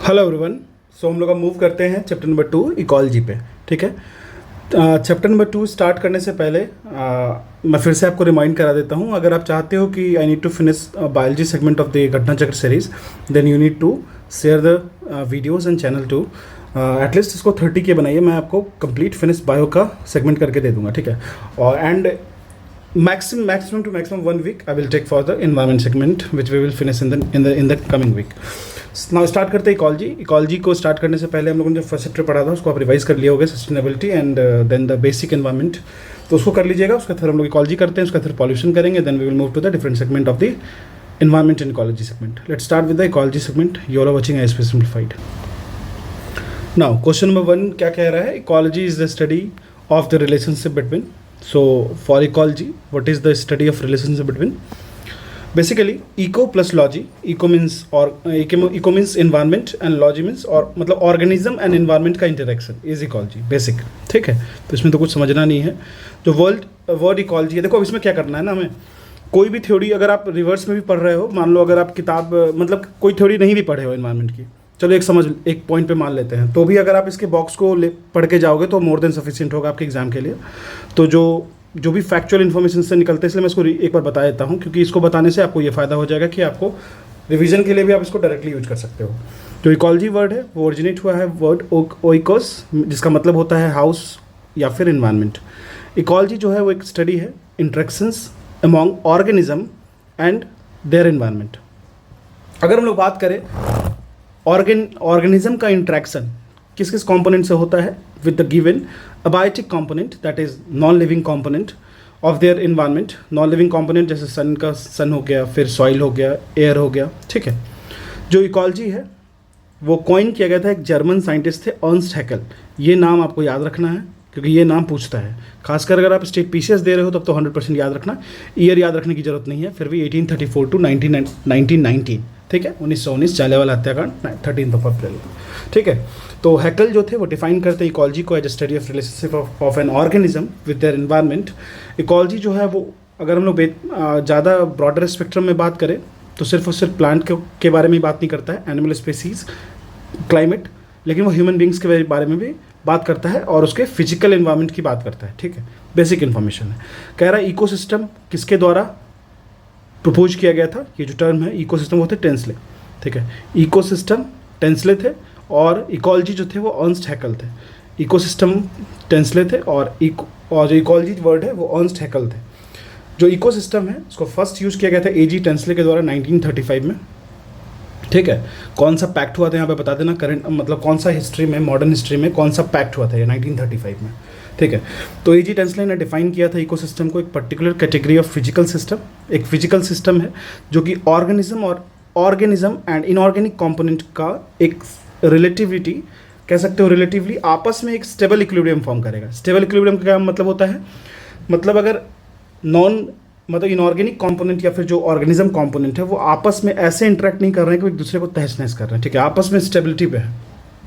Hello everyone. सो हम लोग अब मूव करते हैं चैप्टर नंबर 2 इकोलॉजी पे। ठीक है। चैप्टर नंबर 2 स्टार्ट करने से पहले मैं फिर से आपको रिमाइंड करा देता हूँ, अगर आप चाहते हो कि I need to finish biology segment of the Ghatna Chakra series, then you need to share the videos and channel to at least इसको 30 के बनाइए। मैं आपको कंप्लीट फिनिश बायो का सेगमेंट करके दे दूंगा। ठीक है। और and maximum to maximum 1 week I will take for the environment segment which we will finish in the coming week. Now start करते हैं इकोलॉजी को स्टार्ट करने से पहले हम लोगों ने जो फर्स्ट चैप्टर पढ़ा था उसको आप रिवाइज कर लिए होगे, sustainability and then the basic environment, तो उसको कर लीजिएगा। उसका फिर हम लोग इकोलॉजी करते हैं, उसका फिर पॉल्यूशन करेंगे, then we will move to the different segment of the environment and ecology segment. Let's start with the ecology segment. You are watching ISP simplified. Now question number 1 क्या कह रहा है? Ecology is the study of the relationship between. So for ecology, what is the study of relationship between? Basically, eco plus logy. Eco means environment and logy means और मतलब organism and environment का interaction is ecology basic। ठीक है, तो इसमें तो कुछ समझना नहीं है। जो वर्ड इकोलॉजी है, देखो अब इसमें क्या करना है ना, हमें कोई भी थ्योरी अगर आप रिवर्स में भी पढ़ रहे हो, मान लो अगर आप किताब मतलब कोई थ्योरी नहीं भी पढ़े हो एनवायरनमेंट की, चलो एक पॉइंट पे मान लेते हैं, तो भी अगर आप इसके बॉक्स को पढ़ के जाओगे तो मोर देन सफिशिएंट होगा आपके एग्जाम के लिए। तो जो भी फैक्चुअल इन्फॉर्मेशन से निकलते हैं, इसलिए मैं इसको एक बार बता देता हूँ, क्योंकि इसको बताने से आपको ये फ़ायदा हो जाएगा कि आपको रिवीजन के लिए भी आप इसको डायरेक्टली यूज कर सकते हो। जो इकोलॉजी वर्ड है वो ओरिजिनेट हुआ है वर्ड ओइकोस, जिसका मतलब होता है हाउस या फिर इन्वायरमेंट। इकोलॉजी जो है वो एक स्टडी है interactions among organism and their environment. अगर हम लोग बात करें ऑर्गेनिज्म का इंट्रैक्शन किस किस कंपोनेंट से होता है with the given abiotic component, that is non living component of their environment. Non living component जैसे सन हो गया, फिर सॉइल हो गया, एयर हो गया। ठीक है। जो इकोलॉजी है वो कॉइन किया गया था, एक जर्मन साइंटिस्ट थे अर्नस्ट हैकेल। ये नाम आपको याद रखना है क्योंकि ये नाम पूछता है, खासकर अगर आप स्टेट पीसीएस दे रहे हो तब तो 100% याद रखना। ईयर याद रखने की जरूरत नहीं है, फिर भी 1834 टू 1919। ठीक है, 1919 जालियांवाला हत्याकांड 13 अप्रैल। ठीक है। तो हैकेल जो थे वो डिफाइन करते हैं इकोलॉजी को as a study of relationship of an organism with their environment. Ecology जो है वो अगर हम लोग ज़्यादा ब्रॉडर स्पेक्ट्रम में बात करें तो सिर्फ और सिर्फ प्लांट के बारे में ही बात नहीं करता है, एनिमल स्पेसीज, क्लाइमेट, लेकिन वो ह्यूमन बींग्स के बारे में भी बात करता है और उसके फिजिकल एनवायरनमेंट की बात करता है। ठीक है, बेसिक इन्फॉर्मेशन है। कह रहा है इकोसिस्टम किसके द्वारा प्रपोज किया गया था? ये जो टर्म है इकोसिस्टम वो थे टेंसले। ठीक है, इकोसिस्टम टेंसले थे और इकोलॉजी जो थे वो अर्नस्ट हैकेल थे। इकोसिस्टम टेंसले थे और जो इकोलॉजी वर्ड है वो अर्नस्ट हैकेल थे। जो इकोसिस्टम है उसको फर्स्ट यूज़ किया गया था AG टेंसले के द्वारा 1935 में। ठीक है, कौन सा पैक्ट हुआ था यहाँ पे बता देना, करंट मतलब कौन सा हिस्ट्री में, मॉडर्न हिस्ट्री में कौन सा पैक्ट हुआ था ये 1935 में। ठीक है, तो AG टेंसले ने डिफाइन किया था इकोसिस्टम को एक particular category of physical system. एक फिजिकल सिस्टम है जो कि ऑर्गेनिज्म एंड इनऑर्गेनिक कंपोनेंट का एक रिलेटिविटी कह सकते हो, रिलेटिवली आपस में एक स्टेबल इक्विलिब्रियम फॉर्म करेगा। स्टेबल इक्विलिब्रियम का क्या मतलब होता है? मतलब अगर मतलब इनऑर्गेनिक कंपोनेंट या फिर जो ऑर्गेनिज्म कंपोनेंट है वो आपस में ऐसे इंटरेक्ट नहीं कर रहे हैं कि एक दूसरे को तहस नहस कर रहे हैं। ठीक है, आपस में स्टेबिलिटी पे है।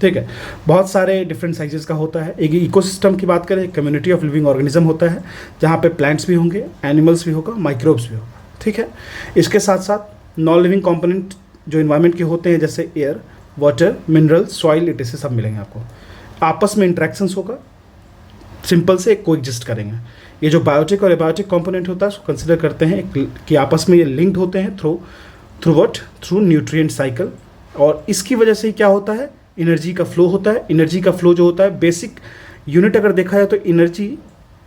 ठीक है, बहुत सारे डिफरेंट साइजेस का होता है। एक इकोसिस्टम की बात करें, कम्युनिटी ऑफ लिविंग ऑर्गेनिज्म होता है जहाँ पे प्लांट्स भी होंगे, एनिमल्स भी होगा, माइक्रोब्स भी होगा। ठीक है, इसके साथ साथ नॉन लिविंग कंपोनेंट जो इन्वायरमेंट के होते हैं जैसे air, water, mineral, soil, it सब मिलेंगे आपको। आपस में इंट्रैक्शंस होगा, सिंपल से कोएग्जिस्ट करेंगे। ये जो बायोटिक और एबायोटिक कंपोनेंट होता है उसको कंसिडर करते हैं कि आपस में ये लिंक्ड होते हैं थ्रू न्यूट्रिएंट साइकिल। और इसकी वजह से क्या होता है? एनर्जी का फ्लो होता है। एनर्जी का फ्लो जो होता है, बेसिक यूनिट अगर देखा जाए तो energy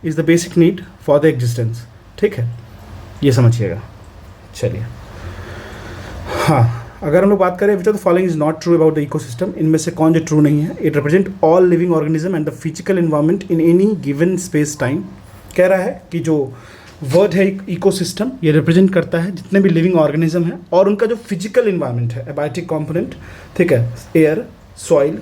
is the basic need for the existence. ठीक है, ये समझिएगा। चलिए, हाँ, अगर हम लोग बात करें विच of the following is not true about the ecosystem, इनमें से कौन जो ट्रू नहीं है? It represent all living organism and the physical environment in any given space time. कह रहा है कि जो वर्ड है इकोसिस्टम ये रिप्रेजेंट करता है जितने भी लिविंग ऑर्गेनिज्म है और उनका जो फिजिकल एनवायरनमेंट है, एबायोटिक कंपोनेंट, ठीक है, एयर, सॉइल,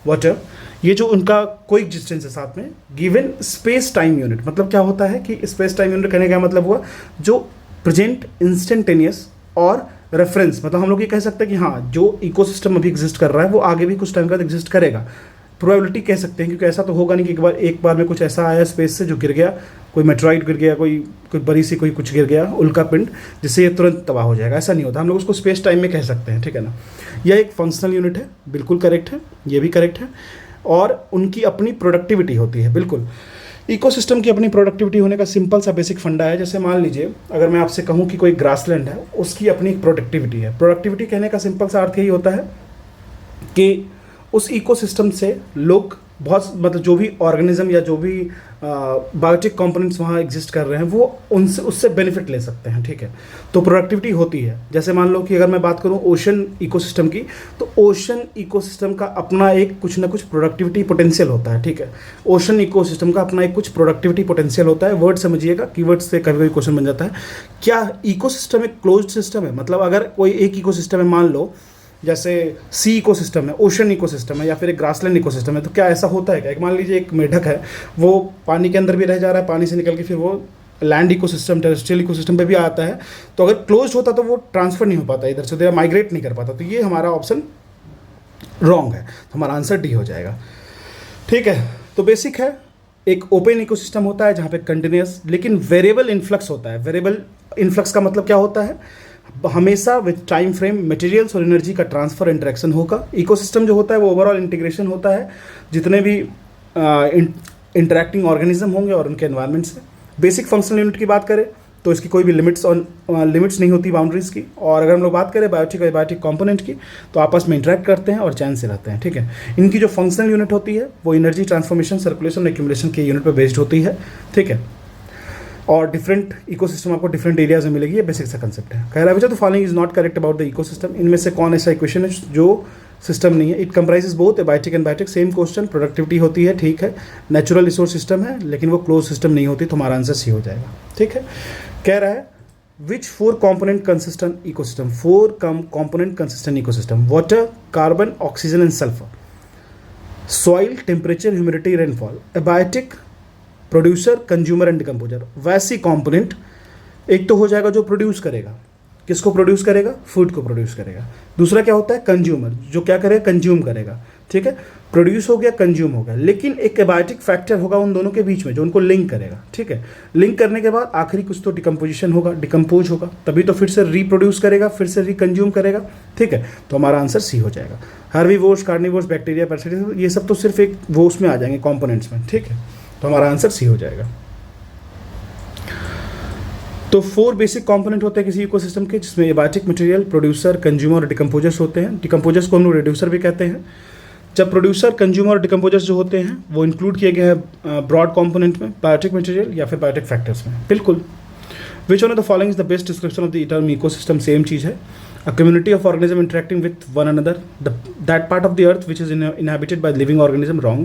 वाटर, ये जो उनका कोई एग्जिस्टेंस है साथ में गिवन स्पेस टाइम यूनिट। मतलब क्या होता है कि स्पेस टाइम यूनिट कहने का मतलब हुआ जो प्रेजेंट, इंस्टेंटेनियस और रेफरेंस। मतलब हम लोग ये कह सकते हैं कि हाँ, जो इकोसिस्टम अभी एग्जिस्ट कर रहा है वो आगे भी कुछ टाइम बाद एग्जिस्ट करेगा। प्रोबेबिलिटी कह सकते हैं, क्योंकि ऐसा तो होगा नहीं कि एक बार में कुछ ऐसा आया स्पेस से जो गिर गया, कोई मेट्रॉइड गिर गया, कोई कोई बड़ी सी कोई कुछ गिर गया उल्का पिंड, जिससे ये तुरंत तबाह हो जाएगा, ऐसा नहीं होता। हम लोग उसको स्पेस टाइम में कह सकते हैं, ठीक है ना। यह एक फंक्शनल यूनिट है, बिल्कुल करेक्ट है, ये भी करेक्ट है। और उनकी अपनी प्रोडक्टिविटी होती है, बिल्कुल। इकोसिस्टम की अपनी प्रोडक्टिविटी होने का सिंपल सा बेसिक फंडा है। जैसे मान लीजिए अगर मैं आपसे कहूँ कि कोई ग्रासलैंड है, उसकी अपनी एक प्रोडक्टिविटी है। प्रोडक्टिविटी कहने का सिंपल सा अर्थ यही होता है कि उस इकोसिस्टम से लोग बहुत, मतलब जो भी ऑर्गेनिज्म या जो भी बायोटिक कंपोनेंट्स वहाँ एग्जिस्ट कर रहे हैं, वो उनसे उससे बेनिफिट ले सकते हैं, ठीक है। तो प्रोडक्टिविटी होती है। जैसे मान लो कि अगर मैं बात करूँ ओशन इकोसिस्टम की, तो ओशन इकोसिस्टम का अपना एक कुछ ना कुछ प्रोडक्टिविटी पोटेंशियल होता है, ठीक है। ओशन इकोसिस्टम का अपना एक कुछ प्रोडक्टिविटी पोटेंशियल होता है। वर्ड समझिएगा, कीवर्ड से कभी कभी क्वेश्चन बन जाता है। क्या इकोसिस्टम एक क्लोज्ड सिस्टम है? मतलब अगर कोई एक इकोसिस्टम है, मान लो जैसे सी इकोसिस्टम है, ओशन इकोसिस्टम है, या फिर एक ग्रासलैंड इकोसिस्टम है, तो क्या ऐसा होता है क्या? एक मान लीजिए एक मेढक है, वो पानी के अंदर भी रह जा रहा है, पानी से निकल के फिर वो लैंड इकोसिस्टम, टेरेस्ट्रियल इकोसिस्टम पे भी आता है। तो अगर क्लोज होता तो वो ट्रांसफर नहीं हो पाता इधर से उधर, माइग्रेट नहीं कर पाता। तो ये हमारा ऑप्शन रॉन्ग है, तो हमारा आंसर डी हो जाएगा, ठीक है। तो बेसिक है, एक ओपन इकोसिस्टम होता है जहाँ पे कंटिन्यूस लेकिन वेरिएबल इन्फ्लक्स होता है। वेरिएबल इन्फ्लक्स का मतलब क्या होता है? हमेशा विद टाइम फ्रेम मटेरियल्स और एनर्जी का ट्रांसफर इंटरेक्शन होगा। इकोसिस्टम जो होता है वो ओवरऑल इंटीग्रेशन होता है जितने भी इंटरेक्टिंग ऑर्गेनिज्म होंगे और उनके एनवायरनमेंट से। बेसिक फंक्शनल यूनिट की बात करें तो इसकी कोई भी लिमिट्स नहीं होती बाउंड्रीज की। और अगर हम लोग बात करें बायोटिक और बायोटिक कंपोनेंट की, तो आपस में इंटरेक्ट करते हैं और चैन से रहते हैं, ठीक है। इनकी जो फंक्शनल यूनिट होती है वो एनर्जी ट्रांसफॉर्मेशन, सर्कुलेशन और एक्यूमुलेशन के यूनिट पर बेस्ड होती है, ठीक है। और डिफरेंट इकोसिस्टम आपको डिफरेंट एरियाज में मिलेगी, ये बेसिक सा कंसेप्ट है। कह रहा है तो following is not correct about the ecosystem. इनमें से कौन ऐसा इक्वेशन है जो सिस्टम नहीं है? It comprises both biotic and biotic. Same question, productivity होती है, ठीक है। नेचुरल रिसोर्स सिस्टम है लेकिन वो क्लोज सिस्टम नहीं होती, तो हमारा आंसर सी हो जाएगा, ठीक है। कह रहा है विच 4 component consistent ecosystem, 4 component consistent ecosystem: water, carbon, oxygen and sulfur, soil, temperature, humidity, rainfall, abiotic, producer, consumer and decomposer. वैसी कंपोनेंट एक तो हो जाएगा जो प्रोड्यूस करेगा, किसको प्रोड्यूस करेगा? फूड को प्रोड्यूस करेगा। दूसरा क्या होता है? कंज्यूमर, जो क्या करेगा? कंज्यूम करेगा, ठीक है। प्रोड्यूस हो गया, कंज्यूम हो गया, लेकिन एक एबायोटिक फैक्टर होगा उन दोनों के बीच में जो उनको लिंक करेगा, ठीक है। लिंक करने के बाद आखिरी कुछ तो डिकम्पोजिशन होगा, डिकम्पोज होगा, तभी तो फिर से रीप्रोड्यूस करेगा, फिर से रिकंज्यूम करेगा, ठीक है। तो हमारा आंसर सी हो जाएगा। हार्बीवोर्स, कार्निवोर्स, बैक्टीरिया, पैरासाइट्स, ये सब तो सिर्फ एक वो उसमें आ जाएंगे कॉम्पोनेंट्स में, ठीक है। तो हमारा आंसर सी हो जाएगा। तो 4 बेसिक कंपोनेंट होते हैं किसी इकोसिस्टम के, जिसमें एबायोटिक, मटेरियल, प्रोड्यूसर, कंज्यूमर और डिकम्पोजर्स होते हैं। डिकम्पोजर्स को हम लोग रिड्यूसर भी कहते हैं। जब प्रोड्यूसर, कंज्यूमर और डिकम्पोजर्स जो होते हैं वो इंक्लूड किए गए हैं ब्रॉड कंपोनेंट में, बायोटिक मटेरियल या फिर बायोटिक फैक्टर्स में, बिल्कुल। Which one of the following is the best description of the term ecosystem? Same चीज़ है। A community of organism interacting with one another, that part of the earth which is inhabited by living organism, wrong.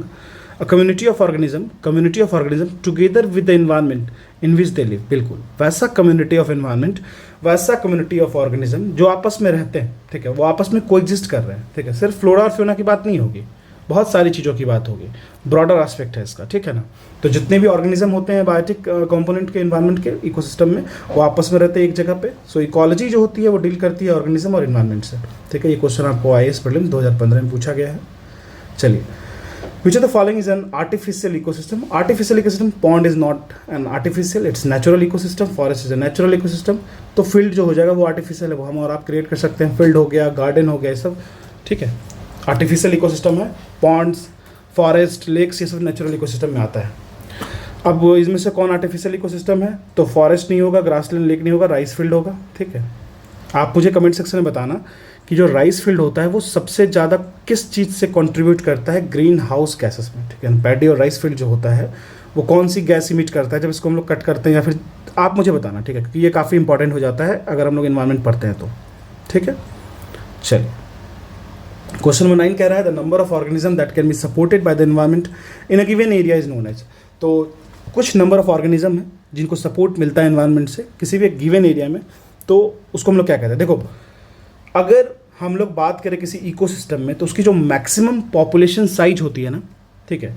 A community of organism together with the environment in which they live, बिल्कुल। वैसा community of environment, वैसा community of organism जो आपस में रहते हैं, ठीक है, वो आपस में कोएग्जिस्ट कर रहे हैं, ठीक है। सिर्फ फ्लोरा और फ्योना की बात नहीं होगी, बहुत सारी चीज़ों की बात होगी, ब्रॉडर एस्पेक्ट है इसका, ठीक है ना। तो जितने भी ऑर्गेनिज्म होते हैं बायोटिक कंपोनेंट के एनवायरनमेंट के इकोसिस्टम में, वो आपस में रहते हैं एक जगह पे। सो इकोलॉजी जो होती है वो डील करती है ऑर्गेनिज्म और एनवायरनमेंट से, ठीक है। ये क्वेश्चन आपको IAS प्रीलिम्स 2015 में पूछा गया है। चलिए, which of the following is an artificial ecosystem? Artificial ecosystem, pond is not an artificial, it's natural ecosystem. Forest is a natural ecosystem. तो फील्ड जो हो जाएगा वो आर्टिफिशियल है, वो हम और आप क्रिएट कर सकते हैं। फील्ड हो गया, गार्डन हो गया, ये सब, ठीक है, आर्टिफिशियल इकोसिस्टम है। पॉन्ड्स, फॉरेस्ट, लेक्स, ये सब नेचुरल इकोसिस्टम में आता है। अब इसमें से कौन आर्टिफिशियल इकोसिस्टम है? तो फॉरेस्ट नहीं होगा, ग्रासलैंड, लेक नहीं होगा, राइस फील्ड होगा, ठीक है। आप मुझे कमेंट सेक्शन में बताना कि जो राइस फील्ड होता है वो सबसे ज़्यादा किस चीज़ से कंट्रीब्यूट करता है ग्रीन हाउस गैसेस में, ठीक है। पैडी और राइस फील्ड जो होता है वो कौन सी गैस इमिट करता है जब इसको हम लोग कट करते हैं, या फिर आप मुझे बताना, ठीक है, क्योंकि ये काफ़ी इंपॉर्टेंट हो जाता है अगर हम लोग इन्वायरमेंट पढ़ते हैं तो, ठीक है। चलिए, क्वेश्चन नंबर 9 कह रहा है the number of organism that can be supported by the environment in a given area is known as. तो कुछ नंबर ऑफ ऑर्गेनिज्म है जिनको सपोर्ट मिलता है एनवायरमेंट से किसी भी एक गिवन एरिया में, तो उसको हम लोग क्या कहते हैं? देखो, अगर हम लोग बात करें किसी इकोसिस्टम में तो उसकी जो मैक्सिमम पॉपुलेशन साइज होती है ना, ठीक है,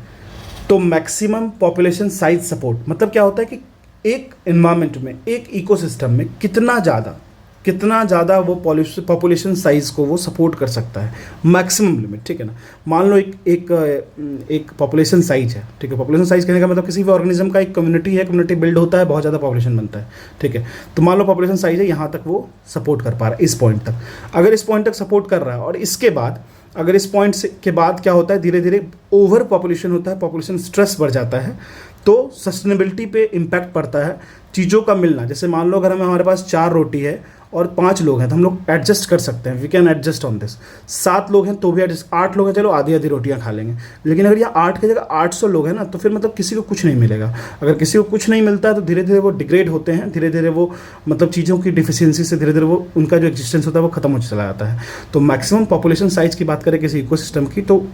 तो मैक्सिमम पॉपुलेशन साइज सपोर्ट मतलब क्या होता है कि एक एनवायरनमेंट में, एक इकोसिस्टम में कितना ज़्यादा कितना ज़्यादा वो पॉपुलेशन साइज़ को वो सपोर्ट कर सकता है, मैक्सिमम लिमिट, ठीक है ना। मान लो एक पॉपुलेशन साइज है, ठीक है। पॉपुलेशन साइज कहने का मतलब किसी भी ऑर्गेनिज्म का एक कम्युनिटी है, कम्युनिटी बिल्ड होता है, बहुत ज़्यादा पॉपुलेशन बनता है, ठीक है। तो मान लो पॉपुलेशन साइज है, यहाँ तक वो सपोर्ट कर पा रहा है, इस पॉइंट तक। अगर इस पॉइंट तक सपोर्ट कर रहा है और इसके बाद अगर इस पॉइंट से के बाद क्या होता है, धीरे धीरे ओवर पॉपुलेशन होता है, पॉपुलेशन स्ट्रेस बढ़ जाता है, तो सस्टेनेबिलिटी पे इम्पैक्ट पड़ता है, चीज़ों का मिलना। जैसे मान लो अगर हमारे पास 4 रोटी है और 5 लोग हैं तो हम लोग एडजस्ट कर सकते हैं, we can adjust on this. 7 लोग हैं तो भी एडजस्ट, 8 लोग हैं चलो आधी आधी रोटियां खा लेंगे। लेकिन अगर ये 8 की जगह 800 लोग हैं ना, तो फिर मतलब किसी को कुछ नहीं मिलेगा। अगर किसी को कुछ नहीं मिलता है तो धीरे धीरे वो डिग्रेड होते हैं, धीरे धीरे वो मतलब चीज़ों की डिफिशियंसी से धीरे धीरे वो उनका जो एग्जिस्टेंस होता है वो खत्म हो चला जाता है। तो मैक्सिमम पॉपुलेशन साइज की बात करें किसी इकोसिस्टम की, तो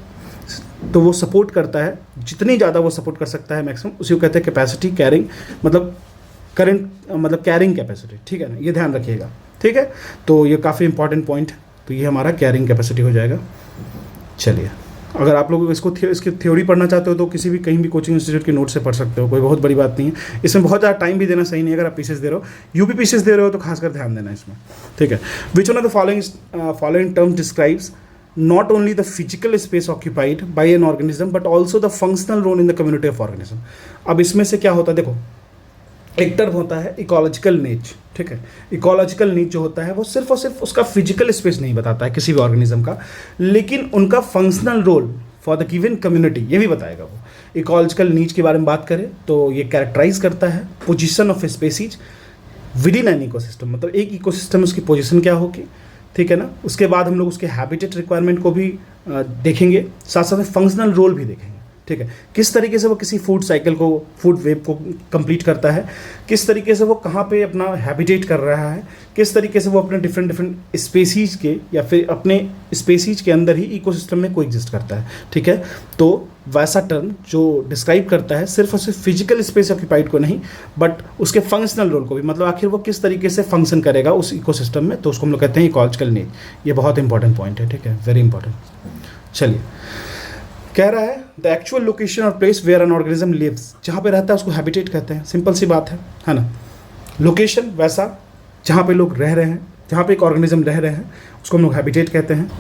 वो सपोर्ट करता है, जितनी ज़्यादा वो सपोर्ट कर सकता है मैक्सिमम, उसी को कहते हैं कैपेसिटी कैरिंग, मतलब करंट मतलब कैरिंग कैपेसिटी, ठीक है ना, ये ध्यान रखिएगा, ठीक है। तो ये काफ़ी इंपॉर्टेंट पॉइंट है, तो ये हमारा कैरिंग कैपेसिटी हो जाएगा। चलिए, अगर आप लोग इसकी थ्योरी पढ़ना चाहते हो तो किसी भी कहीं भी कोचिंग इंस्टीट्यूट के नोट से पढ़ सकते हो, कोई बहुत बड़ी बात नहीं है। इसमें बहुत ज़्यादा टाइम भी देना सही नहीं है। अगर आप पीसेस दे रहे हो, यूपी पीसेस दे रहे हो, तो खासकर ध्यान देना इसमें, ठीक है। Which one of the following terms describes not only the physical space occupied by an organism but also the functional role in the community of organism। अब इसमें से क्या होता है, देखो एक टर्म होता है इकोलॉजिकल नीच, ठीक है। इकोलॉजिकल नीच जो होता है वो सिर्फ और सिर्फ उसका फिजिकल स्पेस नहीं बताता है किसी भी ऑर्गेनिज्म का, लेकिन उनका functional role for the given community ये भी बताएगा वो। इकोलॉजिकल नीच के बारे में बात करें तो ये कैरेक्टराइज करता है position of species with in an ecosystem, मतलब एक इकोसिस्टम उसकी पोजिशन क्या होगी, ठीक है ना। उसके बाद हम लोग उसके हैबिटेट रिक्वायरमेंट को भी देखेंगे, साथ साथ में फंक्शनल रोल भी देखेंगे, ठीक है। किस तरीके से वो किसी फूड साइकिल को, फूड वेब को कंप्लीट करता है, किस तरीके से वो कहाँ पे अपना हैबिटेट कर रहा है, किस तरीके से वो अपने डिफरेंट स्पेसीज के या फिर अपने स्पेसीज के अंदर ही इकोसिस्टम में को एग्जिस्ट करता है, ठीक है। तो वैसा टर्म जो डिस्क्राइब करता है सिर्फ और सिर्फ फिजिकल स्पेस ऑक्यूपाइड को नहीं, बट उसके फंक्शनल रोल को भी, मतलब आखिर वो किस तरीके से फंक्शन करेगा उस इकोसिस्टम में, तो उसको हम लोग कहते हैं इकोलॉजिकल नीड। ये बहुत इंपॉर्टेंट पॉइंट है, ठीक है, वेरी इंपॉर्टेंट। चलिए, कह रहा है द एक्चुअल लोकेशन और place where an organism lives, जहाँ पे रहता है उसको हैबिटेट कहते हैं। सिंपल सी बात है ना। लोकेशन वैसा जहाँ पे लोग रह रहे हैं, जहाँ पे एक ऑर्गेनिज्म रह रहे हैं, उसको हम लोग हैबिटेट कहते हैं।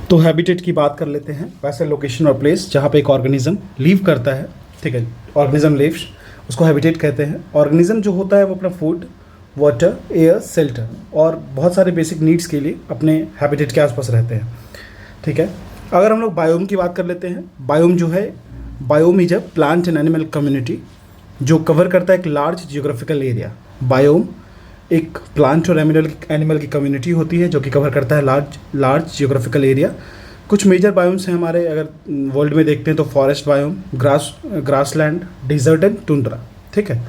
तो हैबिटेट की बात कर लेते हैं। वैसे लोकेशन और प्लेस जहाँ पे एक ऑर्गेनिज्म लीव करता है, ठीक है, ऑर्गेनिज्म लिव्स, उसको हैबिटेट कहते हैं। ऑर्गेनिज्म जो होता है वो अपना फूड, वाटर, एयर, शेल्टर और बहुत सारे बेसिक नीड्स के लिए अपने हैबिटेट के आसपास रहते हैं, ठीक है। अगर हम लोग बायोम की बात कर लेते हैं, बायोम जो है, biome is a plant and animal community जो कवर करता है एक लार्ज जियोग्राफिकल एरिया। बायोम एक प्लांट और एनिमल की कम्युनिटी होती है जो कि कवर करता है लार्ज जियोग्राफिकल एरिया। कुछ मेजर बायोम्स हैं हमारे, अगर वर्ल्ड में देखते हैं तो forest biome, grassland, desert and tundra, ठीक है।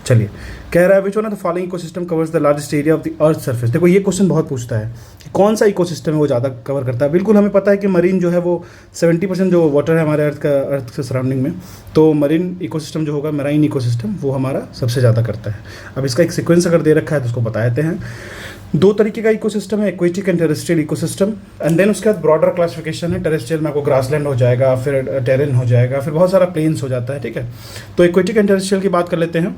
चलिए, कह रहा है which one of the following ecosystem covers the largest area of the earth surface. देखो ये क्वेश्चन बहुत पूछता है कि कौन सा इकोसिस्टम है वो ज़्यादा कवर करता है। बिल्कुल हमें पता है कि मरीन जो है वो 70% जो वाटर है हमारे अर्थ के सराउंडिंग में, तो मरीन इकोसिस्टम जो होगा, मराइन इकोसिस्टम, वो हमारा सबसे ज़्यादा करता है। अब इसका एक सीक्वेंस अगर दे रखा है तो उसको बता देते हैं। 2 तरीके का इकोसिस्टम है, aquatic and terrestrial ecosystem, and then उसके बाद ब्रॉडर क्लासिफिकेशन है। टेरेस्ट्रियल में आपको ग्रासलैंड हो जाएगा, फिर टेरेन हो जाएगा, फिर बहुत सारा प्लेन्स हो जाता है, ठीक है। तो एक्वेटिक एंड टेरेस्ट्रियल की बात कर लेते हैं।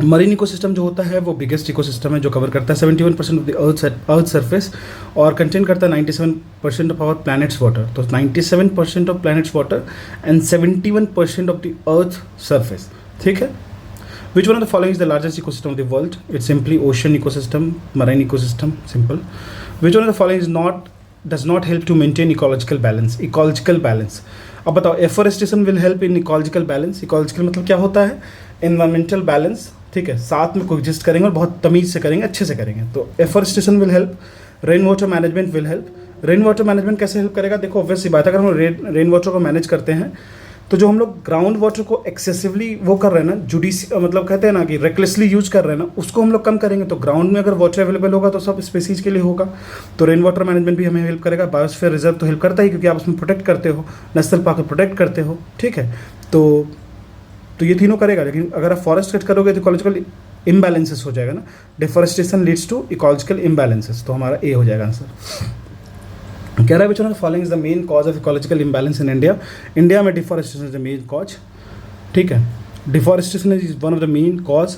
मरीन इकोसिस्टम जो होता है वो बिगेस्ट इकोसिस्टम है जो कवर करता है 71% ऑफ द अर्थ सरफेस और कंटेन करता है 97% ऑफ आवर प्लैनेट्स वाटर। तो 97% of planets water and 71% of the earth surface, ठीक है। Which one of the following is the largest ecosystem of the world? It's simply ocean ecosystem, marine ecosystem, simple. Which one of the following is does not help to maintain ecological balance। अब बताओ, afforestation will help in ecological balance. Ecological मतलब क्या होता है? Environmental balance, ठीक है, साथ में कोएग्जिस्ट करेंगे और बहुत तमीज़ से करेंगे, अच्छे से करेंगे। तो afforestation will help, rain water management will help. Rain water management कैसे हेल्प करेगा? देखो ऑब्वियस सी बात है, अगर हम रेन वाटर को मैनेज करते हैं तो जो हम लोग ग्राउंड वाटर को एक्सेसिवली वो कर रहे हैं ना, मतलब कहते हैं ना कि रेकलेसली यूज कर रहे हैं ना, उसको हम लोग कम करेंगे। तो ग्राउंड में अगर वाटर अवेलेबल होगा तो सब स्पेसीज के लिए होगा। तो रेन वाटर मैनेजमेंट भी हमें हेल्प करेगा। बायोस्फीयर रिजर्व तो हेल्प करता ही, क्योंकि आप उसमें प्रोटेक्ट करते हो, नेशनल पार्क प्रोटेक्ट करते हो, ठीक है। तो ये तीनों करेगा। लेकिन अगर आप फॉरेस्ट कट करोगे तो इकोलॉजिकल इम्बैलेंसेस हो जाएगा ना। Deforestation leads to ecological imbalances, तो हमारा ए हो जाएगा आंसर। कह रहा है which one of the following is the main cause of ecological imbalance in India? India में deforestation is the main cause, ठीक है। Deforestation is one of the main cause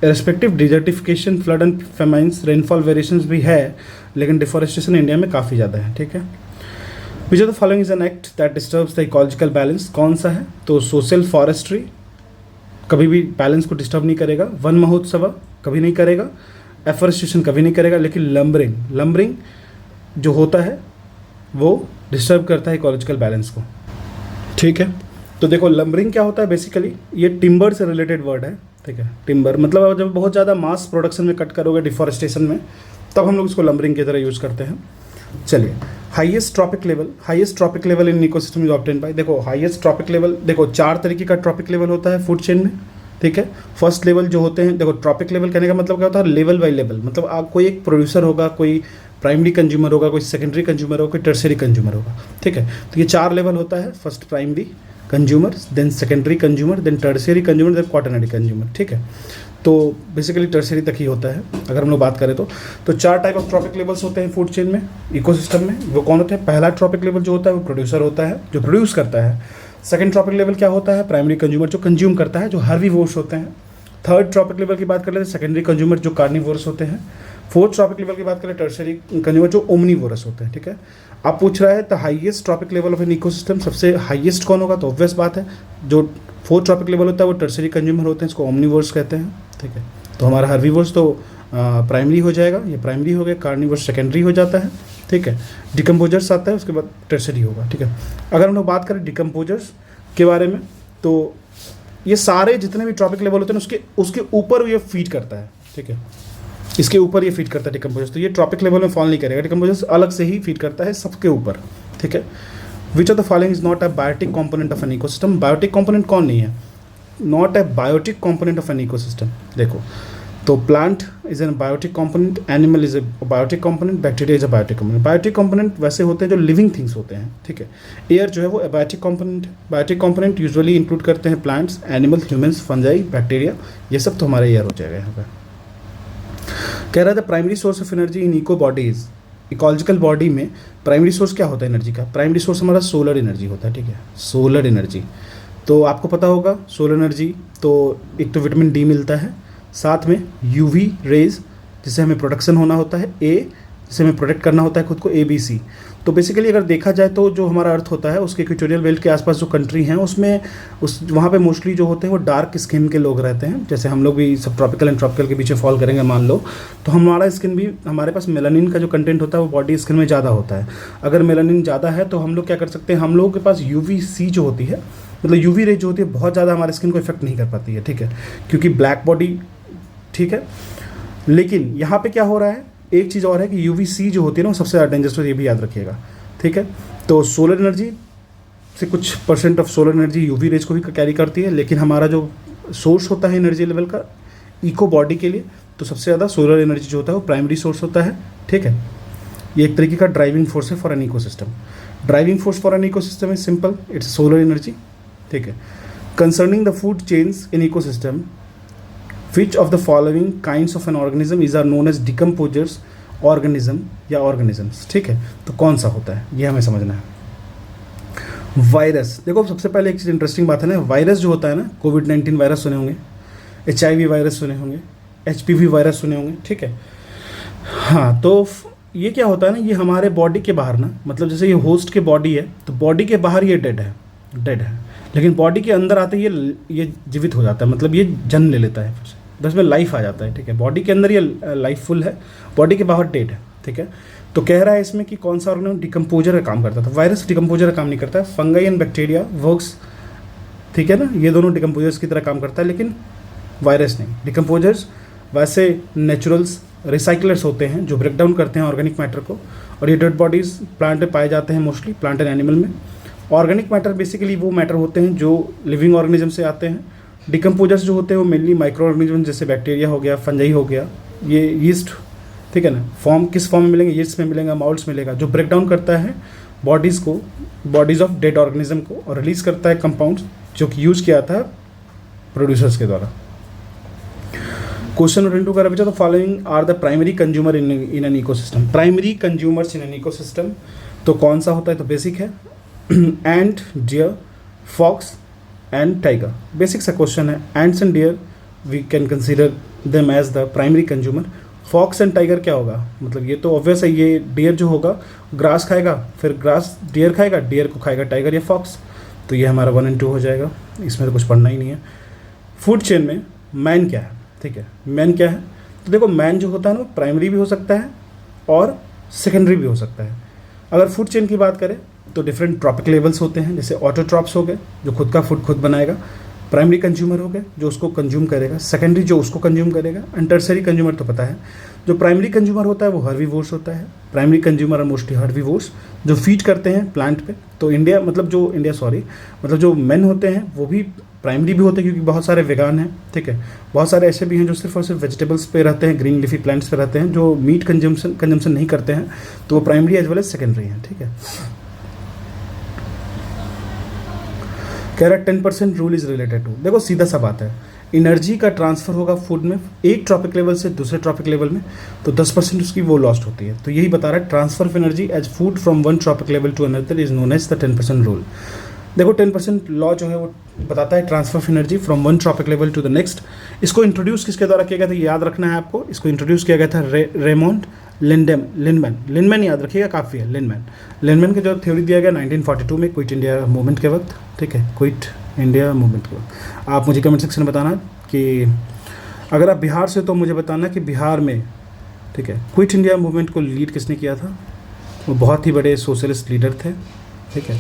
respective desertification, flood and famines, rainfall variations भी है, लेकिन deforestation India में काफ़ी ज़्यादा है, ठीक है। Which of the following is an act that disturbs the ecological balance, कौन सा है? तो सोशल फॉरेस्ट्री कभी भी बैलेंस को डिस्टर्ब नहीं करेगा, वन महोत्सव कभी नहीं करेगा, एफॉरेस्टेशन कभी नहीं करेगा, लेकिन लंबरिंग जो होता है वो डिस्टर्ब करता है इकोलॉजिकल बैलेंस को, ठीक है। तो देखो लंबरिंग क्या होता है, बेसिकली ये टिम्बर से रिलेटेड वर्ड है, ठीक है। टिम्बर मतलब जब बहुत ज़्यादा मास प्रोडक्शन में कट करोगे डिफॉरेस्टेशन में, तब हम लोग इसको लंबरिंग की तरह यूज़ करते हैं। चलिए, highest trophic level in ecosystem is obtain bye, देखो हाईएस्ट ट्रॉपिक लेवल, देखो 4 तरीके का ट्रॉपिक लेवल होता है फूड चेन में, ठीक है। फर्स्ट लेवल जो होते हैं, देखो ट्रॉपिक लेवल कहने का मतलब क्या होता है, लेवल बाय लेवल, मतलब आप कोई एक प्रोड्यूसर होगा, कोई प्राइमरी कंज्यूमर होगा, कोई सेकेंडरी कंज्यूमर होगा, कोई टर्सरी कंज्यूमर होगा, ठीक है। तो ये 4 लेवल होता है, first primary consumer, then secondary consumer, then tertiary consumer, then quaternary consumer, ठीक है। तो बेसिकली टर्सरी तक ही होता है अगर हम लोग बात करें तो 4 टाइप ऑफ ट्रॉपिक लेवल्स होते हैं फूड चेन में, इकोसिस्टम में। वो कौन होते हैं? पहला ट्रॉपिक लेवल जो होता है वो प्रोड्यूसर होता है, जो प्रोड्यूस करता है। सेकंड ट्रॉपिक लेवल क्या होता है? प्राइमरी कंज्यूमर, जो कंज्यूम करता है, जो हर्बीवोर्स होते हैं। थर्ड ट्रॉपिक लेवल की बात कर लेते हैं, सेकेंडरी कंज्यूमर, जो कार्निवोरस होते हैं। फोर्थ ट्रॉपिक लेवल की बात करें, टर्सरी कंज्यूमर, जो ओमनीवोरस होते हैं, ठीक है। आप पूछ रहा है the highest trophic level of an ecosystem, सबसे हाईएस्ट कौन होगा? तो ऑब्वियस बात है जो फोर्थ ट्रॉपिक लेवल होता है वो टर्सरी कंज्यूमर होते हैं, इसको ओमनीवोरस कहते हैं, ठीक है। तो हमारा हर्बीवोर्स तो प्राइमरी हो जाएगा, ये प्राइमरी हो गया, कार्निवोरस सेकेंडरी हो जाता है, ठीक है। डिकम्पोजर्स आता है, उसके बाद टर्सरी होगा, ठीक है। अगर हम लोग बात करें डिकम्पोजर्स के बारे में, तो ये सारे जितने भी ट्रॉपिक लेवल होते हैं उसके ऊपर ये फीड करता है, ठीक है। इसके ऊपर ये फीड करता है डिकम्पोजर्स, तो ये ट्रॉपिक लेवल में फॉल नहीं करेगा, डिकम्पोजर्स अलग से ही फीड करता है सबके ऊपर, ठीक है। Which of the following is not a biotic component of an ecosystem, biotic component कौन नहीं है? Not a biotic component of an ecosystem, देखो तो plant is an biotic component, animal is a biotic component, bacteria is a biotic component. Biotic component वैसे होते हैं जो living things होते हैं, ठीक है। एयर जो है वो biotic component, biotic component usually include करते हैं plants, animal, humans, fungi, bacteria, ये सब तो हमारे एयर हो जाएगा यहाँ पर। कह रहा था primary source of energy in eco bodies, ecological body में प्राइमरी सोर्स क्या होता है एनर्जी का? प्राइमरी सोर्स हमारा सोलर एनर्जी होता है, ठीक है। सोलर एनर्जी तो आपको पता होगा, सोलर एनर्जी तो एक तो विटामिन डी मिलता है, साथ में यूवी रेज जिससे हमें प्रोटेक्शन होना होता है, ए जिससे हमें प्रोटेक्ट करना होता है खुद को, ABC। तो बेसिकली अगर देखा जाए तो जो हमारा अर्थ होता है उसके इक्वेटोरियल बेल्ट के आसपास जो कंट्री हैं उसमें वहाँ पे मोस्टली जो होते हैं वो डार्क स्किन के लोग रहते हैं। जैसे हम लोग भी सब ट्रॉपिकल एंड ट्रॉपिकल के पीछे फॉल करेंगे मान लो, तो हमारा स्किन भी, हमारे पास मेलानिन का जो कंटेंट होता है वो बॉडी स्किन में ज़्यादा होता है। अगर मेलानिन ज़्यादा है तो हम लोग क्या कर सकते हैं, हम लोगों के पास UVC जो होती है, मतलब UV रे जो होती है बहुत ज़्यादा हमारे स्किन को इफेक्ट नहीं कर पाती है, ठीक है, क्योंकि ब्लैक बॉडी, ठीक है। लेकिन यहाँ पे क्या हो रहा है, एक चीज़ और है कि UVC जो होती है ना वो सबसे ज़्यादा डेंजरस है, ये भी याद रखिएगा, ठीक है। तो सोलर एनर्जी से कुछ % of solar energy UV rays को भी कैरी करती है, लेकिन हमारा जो सोर्स होता है एनर्जी लेवल का इको बॉडी के लिए, तो सबसे ज़्यादा सोलर एनर्जी जो होता है वो प्राइमरी सोर्स होता है, ठीक है। ये एक तरीके का ड्राइविंग फोर्स है for an ecosystem. Driving force for an ecosystem is simple, it's solar energy, ठीक है। Concerning the food chains in ecosystem, which of the following kinds of an organism is are known as decomposers organism या organisms, ठीक है। तो कौन सा होता है ये हमें समझना है। वायरस, देखो सबसे पहले एक चीज़ इंटरेस्टिंग बात है ना, वायरस जो होता है ना, कोविड-19 वायरस सुने होंगे, HIV वायरस सुने होंगे, HPV वायरस सुने होंगे, ठीक है। हाँ, तो ये क्या होता है ना, ये हमारे बॉडी के बाहर ना, मतलब जैसे ये होस्ट के बॉडी है तो बॉडी के बाहर ये डेड है, लेकिन बॉडी के अंदर आते ही ये जीवित हो जाता है, मतलब ये जन्म ले लेता है, फिर से बस में लाइफ आ जाता है, ठीक है। बॉडी के अंदर ये लाइफफुल है, बॉडी के बाहर डेड है, ठीक है। तो कह रहा है इसमें कि कौन सा ऑर्गेनिज्म डिकम्पोजर का काम करता था। वायरस डिकम्पोजर का काम नहीं करता है, फंगाई एंड बैक्टीरिया वर्क्स, ठीक है ना, ये दोनों डिकम्पोजर्स की तरह काम करता है, लेकिन वायरस नहीं। डिकम्पोजर्स वैसे नेचुरल्स रिसाइकलर्स होते हैं जो ब्रेक डाउन करते हैं ऑर्गेनिक मैटर को, और ये डेड बॉडीज़ प्लांट में पाए जाते हैं, मोस्टली प्लांट एंड एनिमल में। ऑर्गेनिक मैटर बेसिकली वो मैटर होते हैं जो लिविंग ऑर्गेनिज्म से आते हैं। डिकम्पोजर्स जो होते हैं वो मेनली माइक्रो ऑर्गेनिज्म, जैसे बैक्टीरिया हो गया, फंजाई हो गया, ये यीस्ट, ठीक है ना। फॉर्म किस फॉर्म में मिलेंगे, यीस्ट में मिलेगा, माउल्ट्स मिलेगा, जो ब्रेक डाउन करता है बॉडीज़ ऑफ डेड ऑर्गेनिज्म को, और रिलीज़ करता है कंपाउंड्स जो कि यूज़ किया था प्रोड्यूसर्स के द्वारा। क्वेश्चन 22 का, which of the following are the primary consumer in an ecosystem. Primary consumers in an ecosystem तो कौन सा होता है? तो बेसिक है, ant, deer, fox and tiger. Basic सा क्वेश्चन है। Ants and deer we can consider them as the primary consumer. Fox and tiger क्या होगा, मतलब ये तो ऑब्वियस है, ये डियर जो होगा ग्रास खाएगा, फिर ग्रास डियर खाएगा, डियर को खाएगा टाइगर या फॉक्स, तो ये हमारा 1 और 2 हो जाएगा, इसमें तो कुछ पढ़ना ही नहीं है। फूड चेन में मैन क्या है, ठीक है, मैन क्या है, तो देखो मैन जो होता है ना प्राइमरी भी हो सकता है और सेकेंडरी भी हो सकता है। अगर फूड चेन की बात करें तो डिफरेंट ट्रॉपिक लेवल्स होते हैं, जैसे ऑटोट्रॉप्स हो गए जो खुद का फूड खुद बनाएगा, प्राइमरी कंज्यूमर हो गए जो उसको कंज्यूम करेगा, सेकेंडरी जो उसको कंज्यूम करेगा, एंड टर्सरी कंज्यूमर तो पता है। जो प्राइमरी कंज्यूमर होता है वो हर्बीवोर्स होता है। Primary consumer are mostly herbivores जो फीड करते हैं प्लांट पे। तो मतलब जो मेन होते हैं वो भी प्राइमरी भी होते हैं, क्योंकि बहुत सारे वेगान हैं, ठीक है, बहुत सारे ऐसे भी हैं जो सिर्फ और सिर्फ वेजिटेबल्स पे रहते हैं, ग्रीन लीफी प्लांट्स पे रहते हैं, जो मीट कंजम्पशन नहीं करते हैं, तो वो primary as well as secondary हैं, ठीक है। कह रहा 10% रूल इज रिलेटेड टू, देखो सीधा सा बात है, एनर्जी का ट्रांसफर होगा फूड में एक ट्रॉपिक लेवल से दूसरे ट्रॉपिक लेवल में, तो 10% उसकी वो लॉस्ट होती है। तो यही बता रहा है transfer of energy as food from one trophic level to another is known as the 10% rule. देखो 10% लॉ जो है वो बताता है transfer of energy from one trophic level to the next. इसको इंट्रोड्यूस किसके द्वारा किया गया था, याद रखना है आपको, इसको इंट्रोड्यूस किया गया था रेमोंड लिंडमैन याद रखिएगा, काफ़ी है, लिंडमैन के जो थ्योरी दिया गया 1942 में क्विट इंडिया मूवमेंट के वक्त, ठीक है, क्विट इंडिया मूवमेंट के वक्त। आप मुझे कमेंट सेक्शन में बताना कि अगर आप बिहार से तो मुझे बताना कि बिहार में, ठीक है, क्विट इंडिया मूवमेंट को लीड किसने किया था। वो बहुत ही बड़े सोशलिस्ट लीडर थे, ठीक है,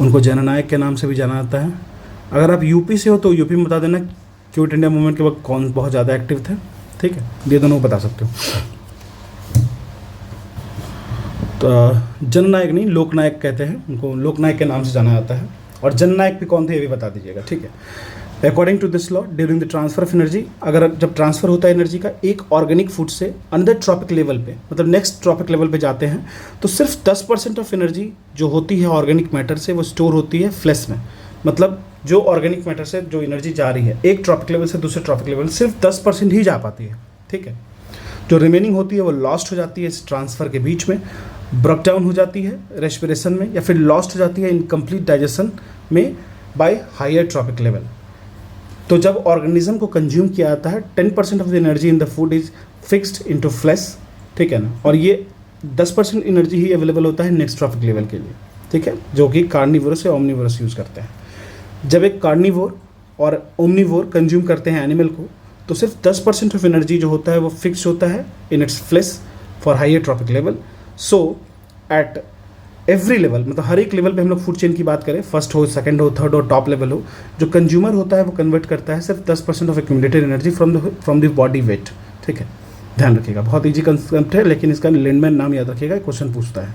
उनको जननायक के नाम से भी जाना जाता है। अगर आप यूपी से हो तो यूपी में बता देना क्विट इंडिया मूवमेंट के वक्त कौन बहुत ज़्यादा एक्टिव थे, ठीक है, ये दोनों बता सकते हो। तो जननायक नहीं, लोकनायक कहते हैं उनको, लोकनायक के नाम से जाना जाता है। और जननायक भी कौन थे ये भी बता दीजिएगा, ठीक है। According to this law during the transfer of energy, अगर जब ट्रांसफर होता है एनर्जी का एक ऑर्गेनिक फूड से अनदर ट्रॉपिक लेवल पे, मतलब नेक्स्ट ट्रॉपिक लेवल पे जाते हैं, तो सिर्फ 10% ऑफ एनर्जी जो होती है ऑर्गेनिक मैटर से वो स्टोर होती है फ्लेश में। मतलब जो ऑर्गेनिक मैटर से जो एनर्जी जा रही है एक ट्रॉपिक लेवल से दूसरे ट्रॉपिक लेवल, सिर्फ 10% ही जा पाती है, ठीक है। जो रिमेनिंग होती है वो लॉस्ट हो जाती है इस ट्रांसफ़र के बीच में, ब्रेक डाउन हो जाती है रेस्पिरेशन में, या फिर लॉस्ट हो जाती है इनकम्प्लीट डाइजेशन में बाय हायर ट्रॉपिक लेवल। तो जब ऑर्गेनिज्म को कंज्यूम किया जाता है 10% of the energy in the food is fixed into flash, ठीक है ना, और ये 10% एनर्जी ही अवेलेबल होता है नेक्स्ट ट्रॉपिक लेवल के लिए, ठीक है, जो कि कार्निवोरस या ओमनिवोरस यूज़ करते हैं। जब एक कार्निवोर और ओमनिवोर कंज्यूम करते हैं एनिमल को, तो सिर्फ 10% ऑफ एनर्जी जो होता है वो फिक्स होता है in its flesh for higher trophic level. So at every level, मतलब हर एक लेवल पे हम लोग फूड चेन की बात करें, फर्स्ट हो, सेकंड हो, थर्ड हो, टॉप लेवल हो, जो कंज्यूमर होता है वो कन्वर्ट करता है सिर्फ 10% of accumulated energy from the body weight, ठीक है, ध्यान रखिएगा। बहुत ईजी कंसेप्ट है, लेकिन इसका लिंडमैन नाम याद रखिएगा, क्वेश्चन पूछता है।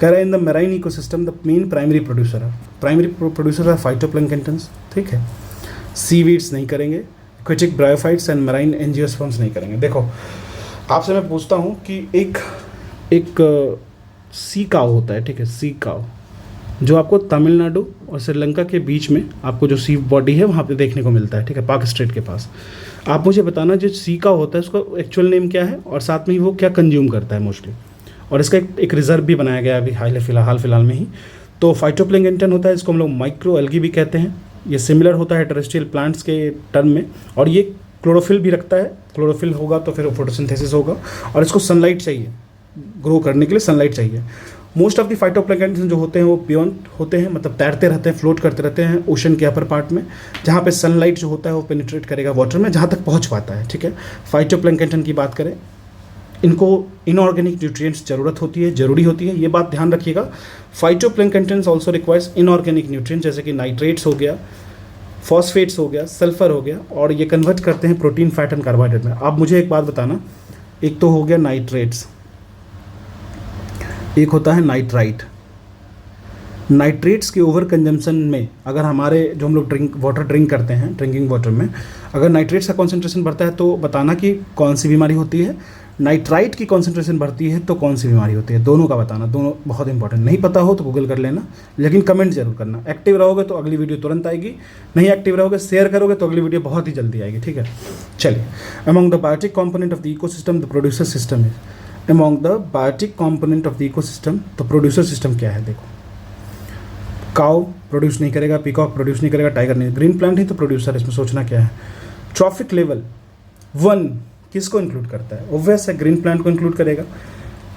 कह रहा है in the marine ecosystem the main primary producer है फाइटोप्लैंक्टन्स, ठीक है, सीवीड्स नहीं करेंगे, aquatic bryophytes and marine angiosperms नहीं करेंगे। देखो आपसे मैं पूछता हूँ कि एक सी काव होता है, ठीक है, सी काव जो आपको तमिलनाडु और श्रीलंका के बीच में आपको जो सी बॉडी है वहाँ पे देखने को मिलता है, ठीक है, पाक स्ट्रेट के पास। आप मुझे बताना जो सी काव होता है उसका एक्चुअल नेम क्या है, और साथ में ही वो क्या कंज्यूम करता है मोस्टली, और इसका एक रिजर्व भी बनाया गया है अभी हाल फिलहाल में ही। तो फाइटोप्लैंक्टन होता है, इसको हम लोग माइक्रो एल्गी भी कहते हैं। ये सिमिलर होता है टेरेस्ट्रियल प्लांट्स के टर्म में, और ये क्लोरोफिल भी रखता है। क्लोरोफिल होगा तो फिर फोटोसिंथेसिस होगा, और इसको सनलाइट चाहिए, ग्रो करने के लिए सनलाइट चाहिए। मोस्ट ऑफ द फाइटोप्लैंक्टन जो होते हैं वो बियॉन्ड होते हैं, मतलब तैरते रहते हैं, फ्लोट करते रहते हैं ओशन के अपर पार्ट में, जहाँ पे सनलाइट जो होता है वो पेनिट्रेट करेगा वाटर में, जहाँ तक पहुँच पाता है, ठीक है। फाइटोप्लैंक्टन की बात करें, इनको इनऑर्गेनिक न्यूट्रिएंट्स जरूरी होती है, ये बात ध्यान रखिएगा। Phytoplankton also requires inorganic nutrients, जैसे कि नाइट्रेट्स हो गया, फॉस्फेट्स हो गया, सल्फर हो गया, और ये कन्वर्ट करते हैं प्रोटीन, फैट एंड कार्बोहाइड्रेट में। आप मुझे एक बात बताना, एक तो हो गया नाइट्रेट्स, एक होता है नाइट्राइट। नाइट्रेट्स के ओवर कंजम्पशन में अगर हमारे जो हम लोग वाटर ड्रिंक करते हैं, ड्रिंकिंग वाटर में अगर नाइट्रेट्स का कॉन्सेंट्रेशन बढ़ता है तो बताना कि कौन सी बीमारी होती है। नाइट्राइट की कॉन्सेंट्रेशन बढ़ती है तो कौन सी बीमारी होती है, दोनों का बताना, दोनों बहुत इंपॉर्टेंट। नहीं पता हो तो गूगल कर लेना, लेकिन कमेंट जरूर करना। एक्टिव रहोगे तो अगली वीडियो तुरंत आएगी, नहीं एक्टिव रहोगे शेयर करोगे तो अगली वीडियो बहुत ही जल्दी आएगी, ठीक है। चलिए, among the biotic component of the ecosystem the producer system है। Among the biotic component of the ecosystem the producer system क्या है। देखो, काउ प्रोड्यूस नहीं करेगा, पीकॉक प्रोड्यूस नहीं करेगा, टाइगर नहीं, ग्रीन प्लांट ही तो प्रोड्यूसर, इसमें सोचना क्या है। ट्रॉफिक लेवल वन किसको इंक्लूड करता है? ऑब्वियस है, ग्रीन प्लांट को इंक्लूड करेगा।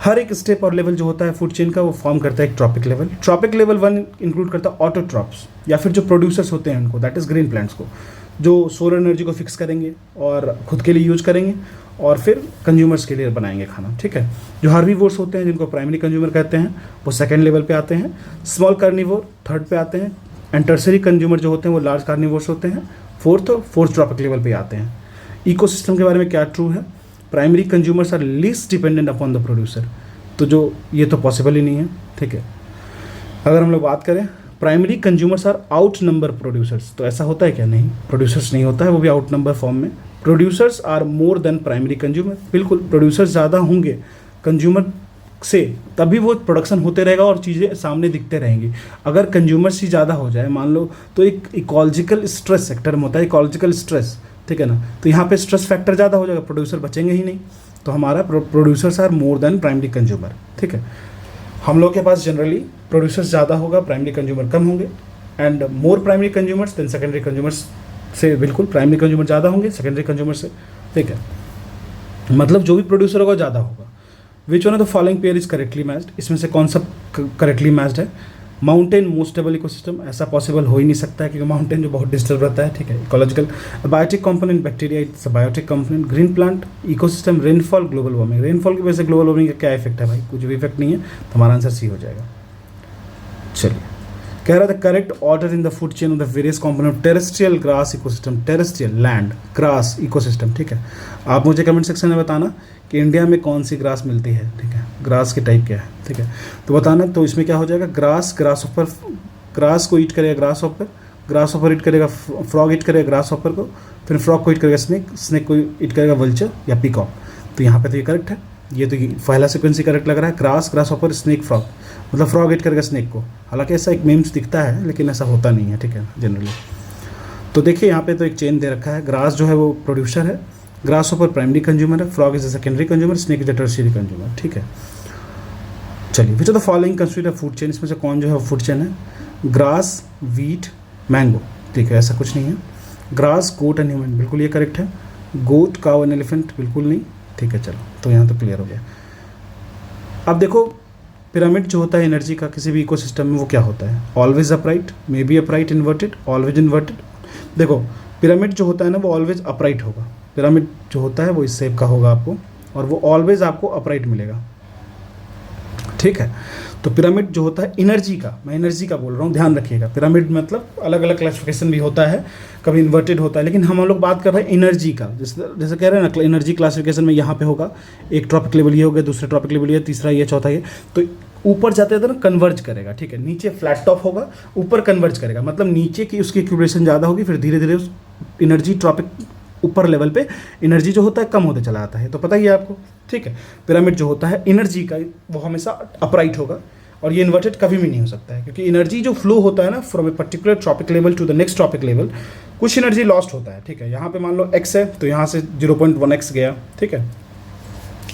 हर एक स्टेप और लेवल जो होता है फूड चेन का वो फॉर्म करता है एक trophic level. Trophic level one include करता है ऑटोट्रॉप्स या फिर जो प्रोड्यूसर्स होते हैं उनको, दैट इज़ ग्रीन प्लांट्स को, जो सोलर एनर्जी को फिक्स करेंगे और खुद के लिए यूज करेंगे और फिर कंज्यूमर्स के लिए बनाएंगे खाना, ठीक है। जो हार्बीवोर्स होते हैं जिनको प्राइमरी कंज्यूमर कहते हैं वो सेकंड लेवल पे आते हैं। स्मॉल कार्निवोर थर्ड पे आते हैं एंड टर्सरी कंज्यूमर जो होते हैं वो लार्ज कार्निवोर्स होते हैं, फोर्थ ट्रॉपिक लेवल पे आते हैं। इकोसिस्टम के बारे में क्या ट्रू है? Primary consumers are least dependent upon the producer, तो जो ये तो पॉसिबल ही नहीं है, ठीक है। अगर हम लोग बात करें primary consumers are outnumber producers, तो ऐसा होता है क्या? नहीं, प्रोड्यूसर्स नहीं होता है, वो भी आउट नंबर फॉर्म में। Producers are more than primary consumer, बिल्कुल प्रोड्यूसर्स ज़्यादा होंगे कंज्यूमर से तभी वो प्रोडक्शन होते रहेगा और चीज़ें सामने दिखते रहेंगी। अगर कंज्यूमर्स ही ज़्यादा हो जाए मान लो तो एक इकोलॉजिकल स्ट्रेस सेक्टर में होता है, इकोलॉजिकल स्ट्रेस, ठीक है ना, तो यहाँ पे स्ट्रेस फैक्टर ज़्यादा हो जाएगा, प्रोड्यूसर बचेंगे ही नहीं, तो हमारा producers are more than primary consumer, ठीक है। हम लोग के पास जनरली प्रोड्यूसर्स ज़्यादा होगा, प्राइमरी कंज्यूमर कम होंगे, and more primary consumers than secondary consumers से, बिल्कुल प्राइमरी कंज्यूमर ज़्यादा होंगे सेकेंडरी कंज्यूमर से, ठीक है। मतलब जो भी प्रोड्यूसर होगा ज़्यादा होगा। विच one of the following pair is correctly matched, इसमें से कौन सा करेक्टली मैच्ड है? माउंटेन मोस्ट स्टेबल इकोसिस्टम, ऐसा पॉसिबल हो ही नहीं सकता है क्योंकि माउंटेन जो बहुत डिस्टर्ब रहता है, ठीक है। Ecological biotic component bacteria, it's a biotic component. Green plant ecosystem, rainfall, global warming. Rainfall की वजह से ग्लोबल वार्मिंग का क्या इफेक्ट है भाई? कुछ भी इफेक्ट नहीं है, तो हमारा आंसर सी हो जाएगा। चलिए, कह रहा था correct order in the food chain of the various component terrestrial grass ecosystem, terrestrial land grass ecosystem, ठीक है। आप मुझे कमेंट सेक्शन में बताना कि इंडिया में कौन सी ग्रास मिलती है, ठीक है, ग्रास की टाइप क्या है, ठीक है, तो बताना। तो इसमें क्या हो जाएगा? ग्रास, ग्रास ऊपर, ग्रास को ईट करेगा ग्रास ऊपर, ग्रास ऊपर ईट करेगा फ्रॉग, ईट करेगा ग्रास ऊपर को, फिर फ्रॉग को ईट करेगा स्नेक, स्नेक को ईट करेगा वल्चर या पीकॉक। तो यहाँ पे तो ये करेक्ट है, ये तो पहला सीक्वेंस ही करेक्ट लग रहा है, ग्रास, ग्रास ऊपर, स्नेक, फ्रॉग, मतलब फ्रॉग ईट करेगा स्नेक को। हालांकि ऐसा एक मीम्स दिखता है लेकिन ऐसा होता नहीं है, ठीक है, जनरली। तो देखिए यहाँ पे तो एक चेन दे रखा है, ग्रास जो है वो प्रोड्यूसर है, ग्रास ऊपर प्राइमरी कंज्यूमर है, frog is a secondary consumer, snake is a tertiary consumer, ठीक है। चलिए, which of the following constitute a food chain, इसमें से कौन जो है फूड चेन है? ग्रास, वीट, मैंगो, ठीक है, ऐसा कुछ नहीं है। ग्रास, गोट एंड ह्यूमन, बिल्कुल ये करेक्ट है। गोट, काउ एंड एलिफेंट, बिल्कुल नहीं, ठीक है। चलो, तो यहाँ तो क्लियर हो गया। अब देखो पिरामिड जो होता है एनर्जी का किसी भी इकोसिस्टम में वो क्या होता है? Always upright, may be upright, inverted, always inverted. देखो पिरामिड जो होता है ना वो ऑलवेज अपराइट होगा, पिरामिड जो होता है वो इस शेप का होगा आपको, और वो ऑलवेज आपको अपराइट मिलेगा, ठीक है। तो पिरामिड जो होता है एनर्जी का, मैं एनर्जी का बोल रहा हूँ, ध्यान रखिएगा। पिरामिड मतलब अलग अलग क्लासिफिकेशन भी होता है, कभी इन्वर्टेड होता है, लेकिन हम लोग बात कर रहे हैं एनर्जी का। जैसे कह रहे हैं ना एनर्जी क्लासिफिकेशन में यहाँ पे होगा एक ट्रॉपिक लेवल ये हो गया, दूसरा ट्रॉपिक लेवल ये, तीसरा ये, चौथा ये, तो ऊपर जाते जाते ना कन्वर्ज करेगा, ठीक है। नीचे फ्लैट टॉप होगा, ऊपर कन्वर्ज करेगा, मतलब नीचे की उसकी एक्यूमुलेशन ज़्यादा होगी, फिर धीरे धीरे उस एनर्जी ट्रॉपिक ऊपर लेवल पे एनर्जी जो होता है कम होते चला आता है, तो पता ही है आपको, ठीक है। पिरामिड जो होता है एनर्जी का वो हमेशा अपराइट होगा, और ये इन्वर्टेड कभी भी नहीं हो सकता है, क्योंकि एनर्जी जो फ्लो होता है ना from a particular trophic level to the next trophic level, कुछ एनर्जी लॉस्ट होता है, ठीक है। यहाँ पे मान लो x है तो यहाँ से 0.1x गया, ठीक है,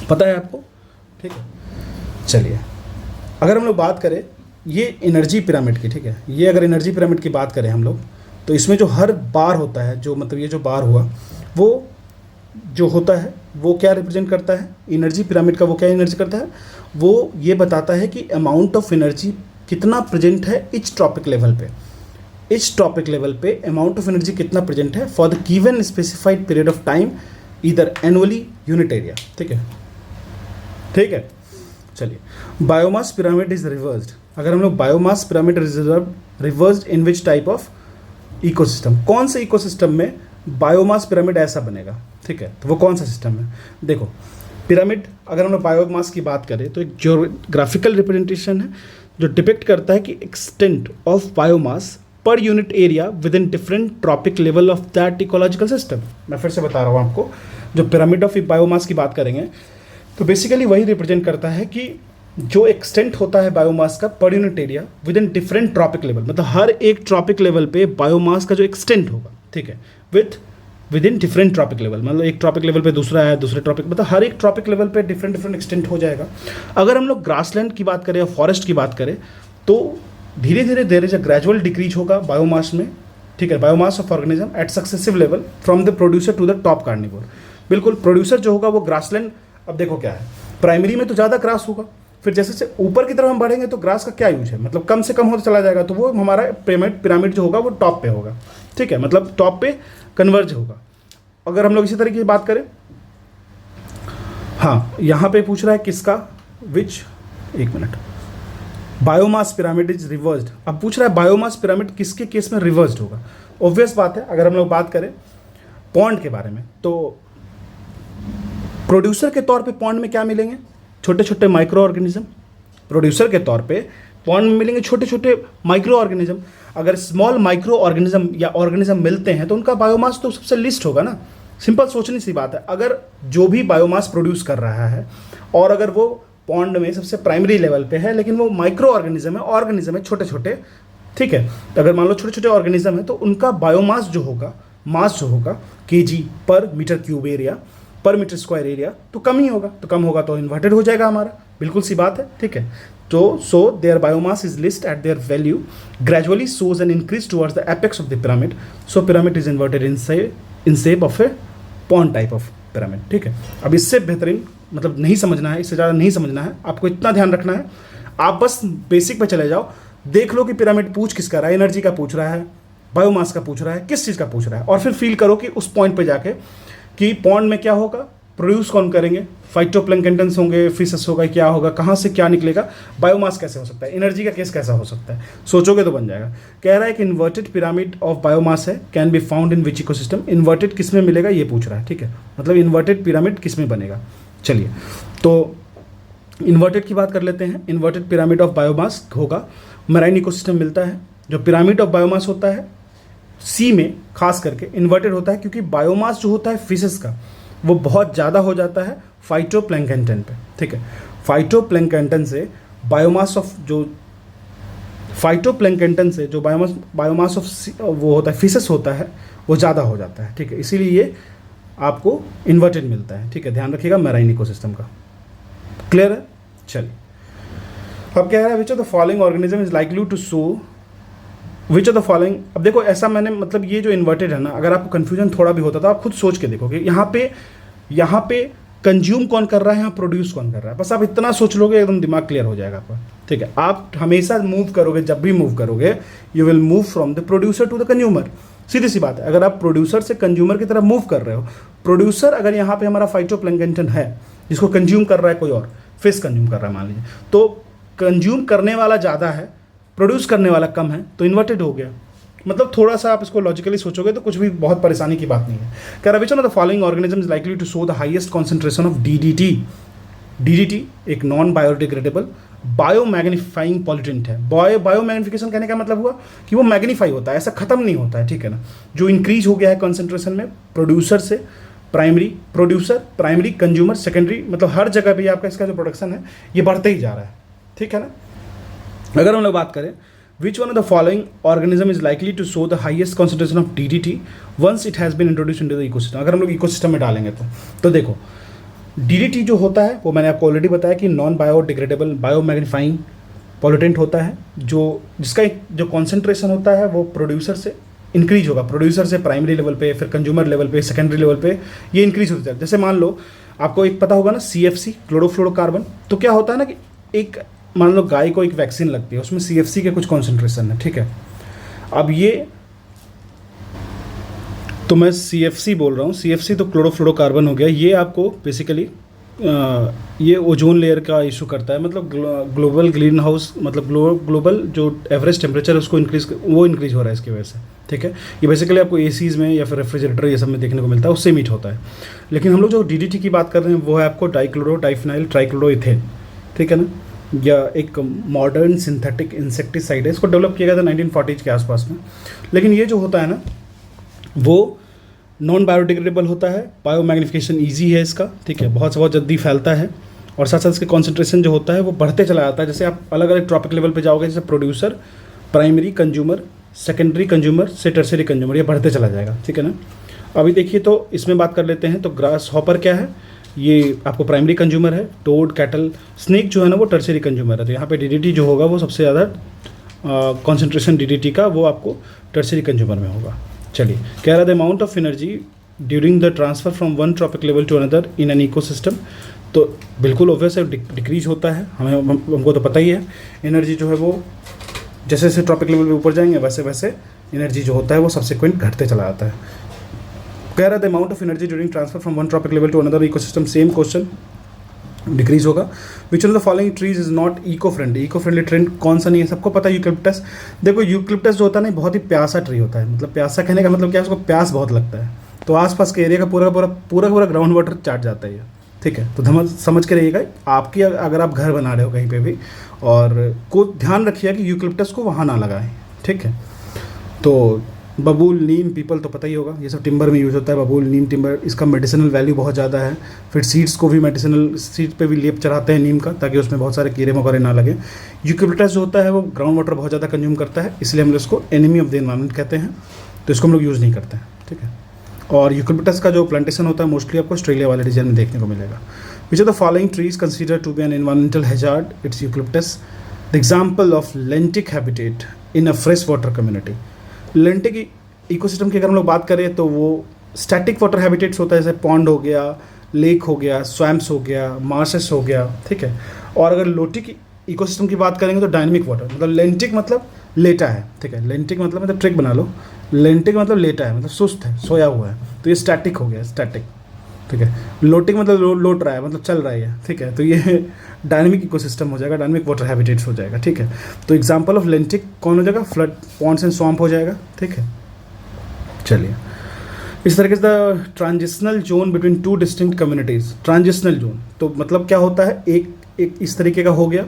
पता है आपको, ठीक है। चलिए, अगर हम लोग बात करें ये एनर्जी पिरामिड की, ठीक है, ये अगर एनर्जी पिरामिड की बात करें हम लोग, तो इसमें जो हर बार होता है, जो मतलब ये जो बार हुआ वो जो होता है वो क्या रिप्रेजेंट करता है? एनर्जी पिरामिड का वो क्या एनर्जी करता है? वो ये बताता है कि अमाउंट ऑफ एनर्जी कितना प्रेजेंट है इच ट्रॉपिक लेवल पे, इच ट्रॉपिक लेवल पे अमाउंट ऑफ एनर्जी कितना प्रेजेंट है for the given specified period of time, either annually, unit area, ठीक है, ठीक है। चलिए, बायोमास पिरामिड इज रिवर्स्ड। अगर हम लोग biomass pyramid reversed in which type of ecosystem, कौन से इकोसिस्टम में बायोमास पिरामिड ऐसा बनेगा, ठीक है, तो वो कौन सा सिस्टम है? देखो पिरामिड, अगर हम लोग बायोमास की बात करें तो एक ज्योग्राफिकल रिप्रेजेंटेशन है जो डिपिक्ट करता है कि extent of biomass per unit area with in different trophic level of that ecological system. मैं फिर से बता रहा हूँ आपको, जो पिरामिड ऑफ बायोमास की बात करेंगे तो बेसिकली वही रिप्रेजेंट करता है कि जो एक्सटेंट होता है बायोमास का per unit area with in different trophic level, मतलब हर एक ट्रॉपिक लेवल पे बायोमास का जो एक्सटेंट होगा, ठीक है, with in different trophic level, मतलब एक ट्रॉपिक लेवल पे दूसरा है, दूसरे ट्रॉपिक, मतलब हर एक ट्रॉपिक लेवल पे डिफरेंट डिफरेंट एक्सटेंट हो जाएगा। अगर हम लोग ग्रासलैंड की बात करें या फॉरेस्ट की बात करें तो धीरे धीरे there is a gradual decrease होगा बायोमास में, ठीक है, biomass of organism at successive level from the producer to the top carnivore. बिल्कुल प्रोड्यूसर जो होगा वो ग्रासलैंड, अब देखो क्या है, प्राइमरी में तो ज़्यादा ग्रास होगा, फिर जैसे जैसे ऊपर की तरफ हम बढ़ेंगे तो ग्रास का क्या यूज है, मतलब कम से कम होता चला जाएगा, तो वो हमारा पिरामिड जो होगा वो टॉप पे होगा, ठीक है, मतलब टॉप पे कन्वर्ज होगा। अगर हम लोग इसी तरीके की बात करें, हाँ यहाँ पे पूछ रहा है किसका, विच, एक minute, biomass pyramid is reversed. अब पूछ रहा है बायोमास पिरामिड किसके केस में रिवर्स्ड होगा। ऑब्वियस बात है, अगर हम लोग बात करें पॉन्ड के बारे में, तो प्रोड्यूसर के तौर पे पॉन्ड में क्या मिलेंगे, छोटे छोटे माइक्रो ऑर्गेनिज्म। प्रोड्यूसर के तौर पे पॉन्ड में मिलेंगे छोटे छोटे माइक्रो ऑर्गेनिज्म। अगर स्मॉल माइक्रो ऑर्गेनिज्म या ऑर्गेनिज्म मिलते हैं तो उनका बायोमास तो सबसे लिस्ट होगा ना। सिंपल सोचनी सी बात है, अगर जो भी बायोमास प्रोड्यूस कर रहा है और अगर वो पॉन्ड में सबसे प्राइमरी लेवल पे है, लेकिन वो माइक्रो ऑर्गेनिज्म है छोटे छोटे, ठीक है, तो अगर मान लो छोटे छोटे ऑर्गेनिज्म है तो उनका बायोमास जो होगा, मास जो होगा केजी पर मीटर क्यूब एरिया पर मीटर स्क्वायर एरिया, तो कम ही होगा, तो कम होगा तो इन्वर्टेड हो जाएगा हमारा, बिल्कुल सी बात है, ठीक है। तो so there biomass is least at their value gradually shows an increase towards the apex of the pyramid, so pyramid is inverted in shape of a pond type of pyramid, ठीक है। अब इससे बेहतरीन मतलब नहीं समझना है, इससे ज़्यादा नहीं समझना है, आपको इतना ध्यान रखना है, आप बस बेसिक पे चले जाओ, देख लो कि पिरामिड पूछ किसका रहा है, एनर्जी का पूछ रहा है, बायोमास का पूछ रहा है, किस चीज़ का पूछ रहा है, और फिर फील करो कि उस पॉइंट पे जाके कि पॉन्ड में क्या होगा, प्रोड्यूस कौन करेंगे, फाइटोप्लैंक्टन्स होंगे, फिशेस होगा, क्या होगा, कहाँ से क्या निकलेगा, बायोमास कैसे हो सकता है, एनर्जी का केस कैसा हो सकता है, सोचोगे तो बन जाएगा। कह रहा है कि इन्वर्टेड पिरामिड ऑफ बायोमास है, can be found in which ecosystem, inverted किस में मिलेगा ये पूछ रहा है, ठीक है, मतलब इन्वर्टेड पिरामिड किस में बनेगा। चलिए तो इन्वर्टेड की बात कर लेते हैं। इन्वर्टेड पिरामिड ऑफ बायोमास होगा, मैराइन इकोसिस्टम मिलता है। जो पिरामिड ऑफ बायोमास होता है सी में खास करके इन्वर्टेड होता है, क्योंकि बायोमास जो होता है फिशेस का वो बहुत ज़्यादा हो जाता है फाइटोप्लैंक्टन पे, ठीक है। फाइटोप्लैंक्टन से बायोमास ऑफ जो बायोमास ऑफ वो होता है फिशेस होता है वो ज़्यादा हो जाता है, ठीक है, इसीलिए ये आपको इन्वर्टेड मिलता है, ठीक है, ध्यान रखिएगा मैराइन इकोसिस्टम का। क्लियर है। चलिए अब कह रहा है which of the following organism is likely to show which of the following. अब देखो ऐसा मैंने मतलब ये जो इन्वर्टेड है ना, अगर आपको कन्फ्यूजन थोड़ा भी होता तो आप खुद सोच के देखोगे यहाँ पे कंज्यूम कौन कर रहा है, यहाँ प्रोड्यूस कौन कर रहा है, बस आप इतना सोच लोगे एकदम दिमाग क्लियर हो जाएगा आपका, ठीक है। आप हमेशा मूव करोगे, जब भी मूव करोगे you will move from the producer to the consumer, सीधी सी बात है। अगर आप प्रोड्यूसर से कंज्यूमर की तरफ मूव कर रहे हो, प्रोड्यूसर अगर यहाँ पे हमारा फाइटोप्लैंक्टन है जिसको कंज्यूम कर रहा है कोई और, फिश कंज्यूम कर रहा है मान लीजिए, तो कंज्यूम करने वाला ज़्यादा है, प्रोड्यूस करने वाला कम है, तो इन्वर्टेड हो गया। मतलब थोड़ा सा आप इसको लॉजिकली सोचोगे तो कुछ भी बहुत परेशानी की बात नहीं है। कह रहा which one of the following organism is likely to show the highest concentration of DDT. DDT एक non biodegradable bio magnifying pollutant है। बायो मैग्निफिकेशन कहने का मतलब हुआ कि वो मैग्नीफाई होता है, ऐसा खत्म नहीं होता है, ठीक है ना। जो इंक्रीज हो गया है कॉन्सेंट्रेशन में प्रोड्यूसर से प्राइमरी कंज्यूमर सेकेंडरी, मतलब हर जगह पे आपका इसका जो प्रोडक्शन है ये बढ़ते ही जा रहा है, ठीक है ना। अगर हम लोग बात करें which one of the following organism is likely to show the highest concentration of DDT once it has been introduce into the ecosystem. अगर हम लोग इकोसिस्टम में डालेंगे तो देखो डीडीटी जो होता है वो मैंने आपको ऑलरेडी बताया कि non biodegradable bio magnifying pollutant होता है, जिसका जो कॉन्सेंट्रेशन होता है वो प्रोड्यूसर से इंक्रीज होगा, प्रोड्यूसर से प्राइमरी लेवल पे, फिर कंज्यूमर लेवल पे, सेकेंडरी लेवल पे ये इंक्रीज होता है। जैसे मान लो आपको एक पता होगा ना CFC क्लोरोफ्लोरोकार्बन, तो क्या होता है ना कि एक मान लो गाय को एक वैक्सीन लगती है उसमें CFC के कुछ कॉन्सेंट्रेशन है, ठीक है। अब ये तो मैं CFC बोल रहा हूँ, CFC तो क्लोरोफ्लोरोकार्बन हो गया, ये आपको बेसिकली ये ओजोन लेयर का इशू करता है, मतलब ग्लोबल ग्रीन हाउस मतलब ग्लोबल जो एवरेज टेम्परेचर है उसको इंक्रीज हो रहा है इसकी वजह से, ठीक है। ये बेसिकली आपको ACs में या फिर रेफ्रिजरेटर ये सब में देखने को मिलता है, उससे मीट होता है। लेकिन हम लोग जो DDT की बात कर रहे हैं वो है आपको डाइक्लोरो डाइफिनाइल ट्राइक्लोरोइथेन, ठीक है ना, या एक मॉडर्न सिंथेटिक इंसेक्टिसाइड है, इसको डेवलप किया गया था 1940 के आसपास में। लेकिन ये जो होता है ना वो नॉन बायोडिग्रेडेबल होता है, बायो मैग्निफिकेशन ईजी है इसका, ठीक है, बहुत जल्दी फैलता है, और साथ साथ इसके कॉन्सेंट्रेशन जो होता है वो बढ़ते चला जाता है। जैसे आप अलग अलग ट्रॉपिक लेवल पे जाओगे, जैसे producer, primary consumer, secondary consumer से टर्सरी कंज्यूमर, ये बढ़ते चला जाएगा, ठीक है ना। अभी देखिए तो इसमें बात कर लेते हैं, तो ग्रास हॉपर क्या है, ये आपको प्राइमरी कंज्यूमर है, टोड, कैटल, स्नेक जो है ना वो टर्सरी कंज्यूमर है। तो यहाँ पे DDT जो होगा वो सबसे ज़्यादा कॉन्सेंट्रेशन DDT का वो आपको टर्सरी कंज्यूमर में होगा। चलिए कह रहा था amount of energy during the transfer from one trophic level to another in an ecosystem. तो बिल्कुल ऑब्वियस है, डिक्रीज होता है, हमको तो पता ही है। एनर्जी जो है वो जैसे जैसे ट्रॉपिक लेवल पे ऊपर जाएंगे वैसे वैसे एनर्जी जो होता है वो सब्सिक्वेंट घटते चला जाता है। कह रहा है the amount of energy during transfer from one trophic level to another ecosystem, same question, decrease होगा। Which of the following trees is not eco friendly. Eco friendly tree कौन सा नहीं है, सबको पता है यूकलिप्टस। देखो यूकलिप्टस जो होता है ना बहुत ही प्यासा ट्री होता है, मतलब प्यासा कहने का मतलब क्या है, उसको प्यास बहुत लगता है, तो आसपास के एरिया का पूरा ग्राउंड वाटर चाट जाता है ये, ठीक है। तो समझ के रहिएगा, आपकी अगर आप घर बना रहे हो कहीं पे भी, और को ध्यान रखिएगा कि यूकलिप्टस को वहाँ ना लगाएं, ठीक है। तो बबूल, नीम, पीपल तो पता ही होगा, ये सब टिम्बर में यूज़ होता है। बबूल, नीम, टिम्बर, इसका मेडिसिनल वैल्यू बहुत ज़्यादा है। फिर सीड्स को भी मेडिसिनल, सीड पे भी लेप चढ़ाते हैं नीम का, ताकि उसमें बहुत सारे कीड़े मकोड़े ना लगे। यूकलिप्टस जो होता है वो ग्राउंड वाटर बहुत ज़्यादा कंज्यूम करता है, इसलिए हम लोग इसको एनिमी ऑफ द एनवायरनमेंट कहते हैं, तो इसको हम लोग यूज़ नहीं करते हैं, ठीक है। और यूकलिप्टस का जो प्लांटेशन होता है मोस्टली आपको ऑस्ट्रेलिया वाले रीजन में देखने को मिलेगा। Which are the following trees consider to be an environmental hazard, it's eucalyptus. The example of lentic habitat in a fresh water community. Lentic ecosystem की अगर हम लोग बात करें तो वो स्टैटिक वाटर हैबिटेट्स होता है, जैसे पॉन्ड हो गया, लेक हो गया, स्वैम्प्स हो गया, मार्शेस हो गया, ठीक है। और अगर लोटिक इकोसिस्टम की बात करेंगे तो डायनेमिक वाटर, मतलब लेंटिक मतलब लेटा है, ठीक है। लेंटिक मतलब ट्रिक बना लो, लेंटिक मतलब लेटा है, मतलब सुस्त है, सोया हुआ है, तो ये स्टैटिक हो गया, स्टैटिक, ठीक है। लोटिक मतलब लौट रहा है, मतलब चल रहा है, ठीक है। तो ये डायनेमिक इकोसिस्टम हो जाएगा, डायनेमिक वाटर हैबिटेट्स हो जाएगा, ठीक है। तो एग्जांपल ऑफ लेंटिक कौन हो जाएगा, फ्लड, पॉन्ड्स एंड स्वैम्प हो जाएगा, ठीक है। चलिए, इस तरीके से the transitional zone between two distinct communities. Transitional zone तो मतलब क्या होता है, एक इस तरीके का हो गया,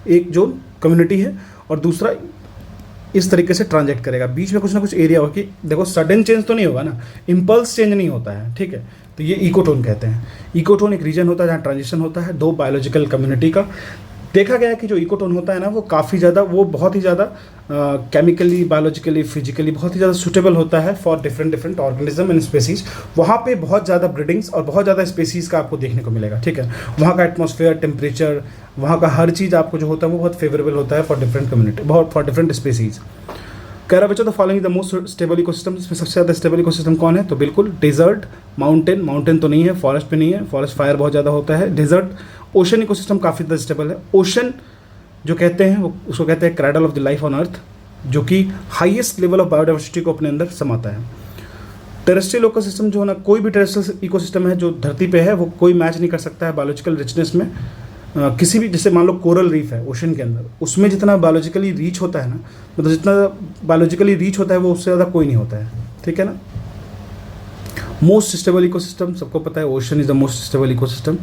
एक जोन कम्युनिटी है, और दूसरा इस तरीके से ट्रांजेक्ट करेगा, बीच में कुछ ना कुछ एरिया हो, कि देखो सडन चेंज तो नहीं होगा ना, इम्पल्स चेंज नहीं होता है, ठीक है। तो ये इकोटोन कहते हैं। इकोटोन एक रीजन होता है जहाँ ट्रांजिशन होता है दो बायोलॉजिकल कम्युनिटी का। देखा गया है कि जो इकोटोन होता है ना वो काफ़ी ज़्यादा, वो बहुत ही ज़्यादा केमिकली, बायोलॉजिकली, फिजिकली बहुत ही ज़्यादा सूटेबल होता है for different organism and species. वहाँ पे बहुत ज़्यादा ब्रीडिंग्स और बहुत ज़्यादा स्पेसीज़ का आपको देखने को मिलेगा, ठीक है। वहाँ का एटमॉस्फेयर, टेम्परेचर, वहाँ का हर चीज़ आपको जो होता है वो बहुत फेवरेबल होता है फॉर डिफरेंट कम्युनिटी, बहुत फॉर डिफरेंट स्पेसीज। कह रहा बच्चों the following the most stable ecosystem, इसमें सबसे ज़्यादा स्टेबल इकोसिस्टम कौन है, तो बिल्कुल डेजर्ट, माउंटेन तो नहीं है, फॉरेस्ट पे नहीं है, फॉरेस्ट फायर बहुत ज़्यादा होता है, डेजर्ट। ओशन इकोसिस्टम काफ़ी ज़्यादा स्टेबल है। ओशन जो कहते हैं वो उसको कहते हैं cradle of the life on earth, जो कि हाईएस्ट लेवल ऑफ बायोडाइवर्सिटी को अपने अंदर समाता है। टेरेस्ट्रियल इकोसिस्टम जो है ना, कोई भी टेरेस्ट्रियल इकोसिस्टम है जो धरती पे है वो कोई मैच नहीं कर सकता है बायोलॉजिकल रिचनेस में। किसी भी, जैसे मान लो कोरल रीफ है ओशन के अंदर, उसमें जितना बायोलॉजिकली रीच होता है ना, मतलब जितना बायोलॉजिकली रीच होता है वो उससे ज़्यादा कोई नहीं होता है, ठीक है ना। मोस्ट स्टेबल इकोसिस्टम सबको पता है, ocean is the most stable ecosystem.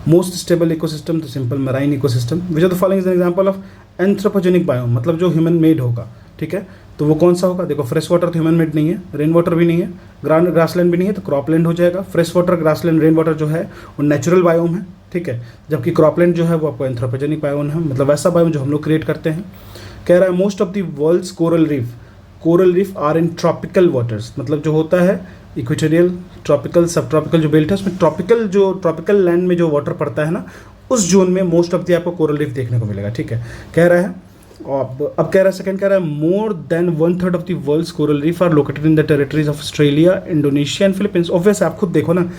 Most stable ecosystem तो simple marine ecosystem. Which are the following is an example of anthropogenic biome, मतलब जो ह्यूमन मेड होगा, ठीक है। तो वो कौन सा होगा, देखो फ्रेश वाटर तो ह्यूमन मेड नहीं है, रेन वाटर भी नहीं है, ग्रासलैंड भी नहीं है, तो क्रॉपलैंड हो जाएगा। Fresh water, grassland, rain water जो है वो नेचुरल बायोम है, ठीक है। जबकि क्रॉपलैंड जो है वो आपको एंथ्रोपोजेनिक बायोम है, मतलब वैसा बायोम जो हम लोग क्रिएट करते हैं। कह रहा है most of the world's coral reef are in tropical waters, मतलब जो होता है इक्वेटोरियल, ट्रॉपिकल, सब ट्रॉपिकल जो बेल्ट है उसमें ट्रॉपिकल लैंड में जो वाटर पड़ता है ना, उस जोन में मोस्ट ऑफ द आपको कोरल रीफ देखने को मिलेगा, ठीक है। कह रहा है अब कह रहा है सेकंड, कह रहा है more than 1/3 of the world's coral reef are located in the territories of Australia, Indonesia and Philippines. Obvious आप खुद देखो ना,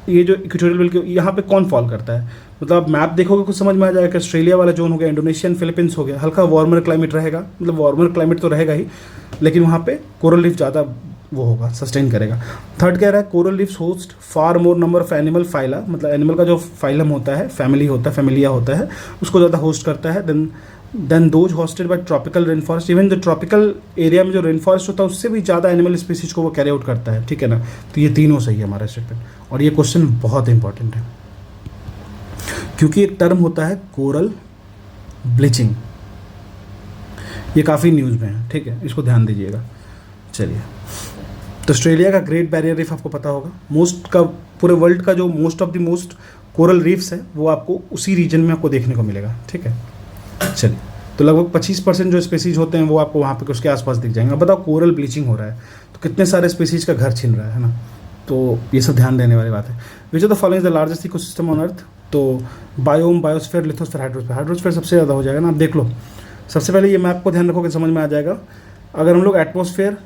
ये जो इक्वेटोरियल बेल्ट यहाँ पे कौन फॉल करता है, मतलब आप मैप देखोगे कुछ समझ में आ जाएगा कि ऑस्ट्रेलिया वाला जोन हो गया, इंडोनेशिया एंड फिलीपींस हो गया, हल्का वार्मर क्लाइमेट रहेगा, मतलब वार्मर क्लाइमेट तो रहेगा ही, लेकिन वहाँ पे कोरल रीफ ज़्यादा वो होगा, सस्टेन करेगा। थर्ड कह रहा है coral reefs host far more number of animal phyla, मतलब एनिमल का जो फाइलम होता है, फैमिलिया होता है, उसको ज़्यादा होस्ट करता है than those hosted by tropical rain forest. Even जो ट्रॉपिकल एरिया में जो रेन फॉरेस्ट होता है उससे भी ज़्यादा एनिमल स्पीसीज को वो कैरी आउट करता है, ठीक है ना। तो ये तीनों सही है हमारा स्टेटमेंट, और ये क्वेश्चन बहुत इंपॉर्टेंट है क्योंकि एक टर्म होता है कोरल ब्लीचिंग, ये काफ़ी न्यूज़ में है, ठीक है, इसको ध्यान दीजिएगा। चलिए, तो ऑस्ट्रेलिया का ग्रेट बैरियर रीफ आपको पता होगा, मोस्ट का पूरे वर्ल्ड का जो most of the most coral reefs है वो आपको उसी रीजन में आपको देखने को मिलेगा, ठीक है। चलिए, तो लगभग 25% जो स्पेसीज होते हैं वो आपको वहाँ पे उसके आसपास दिख जाएंगे। अब बताओ कोरल ब्लीचिंग हो रहा है तो कितने सारे स्पेसीज का घर छीन रहा है ना, तो ये सब ध्यान देने वाली बात है। Which are the following the largest ecosystem on earth, तो बायोम, बायोस्फीयर, लिथोस्फीयर, हाइड्रोस्फीयर सबसे ज़्यादा हो जाएगा ना। आप देख लो, सबसे पहले ये मैप को ध्यान रखोगे समझ में आ जाएगा। अगर हम लोग एटमॉस्फेयर,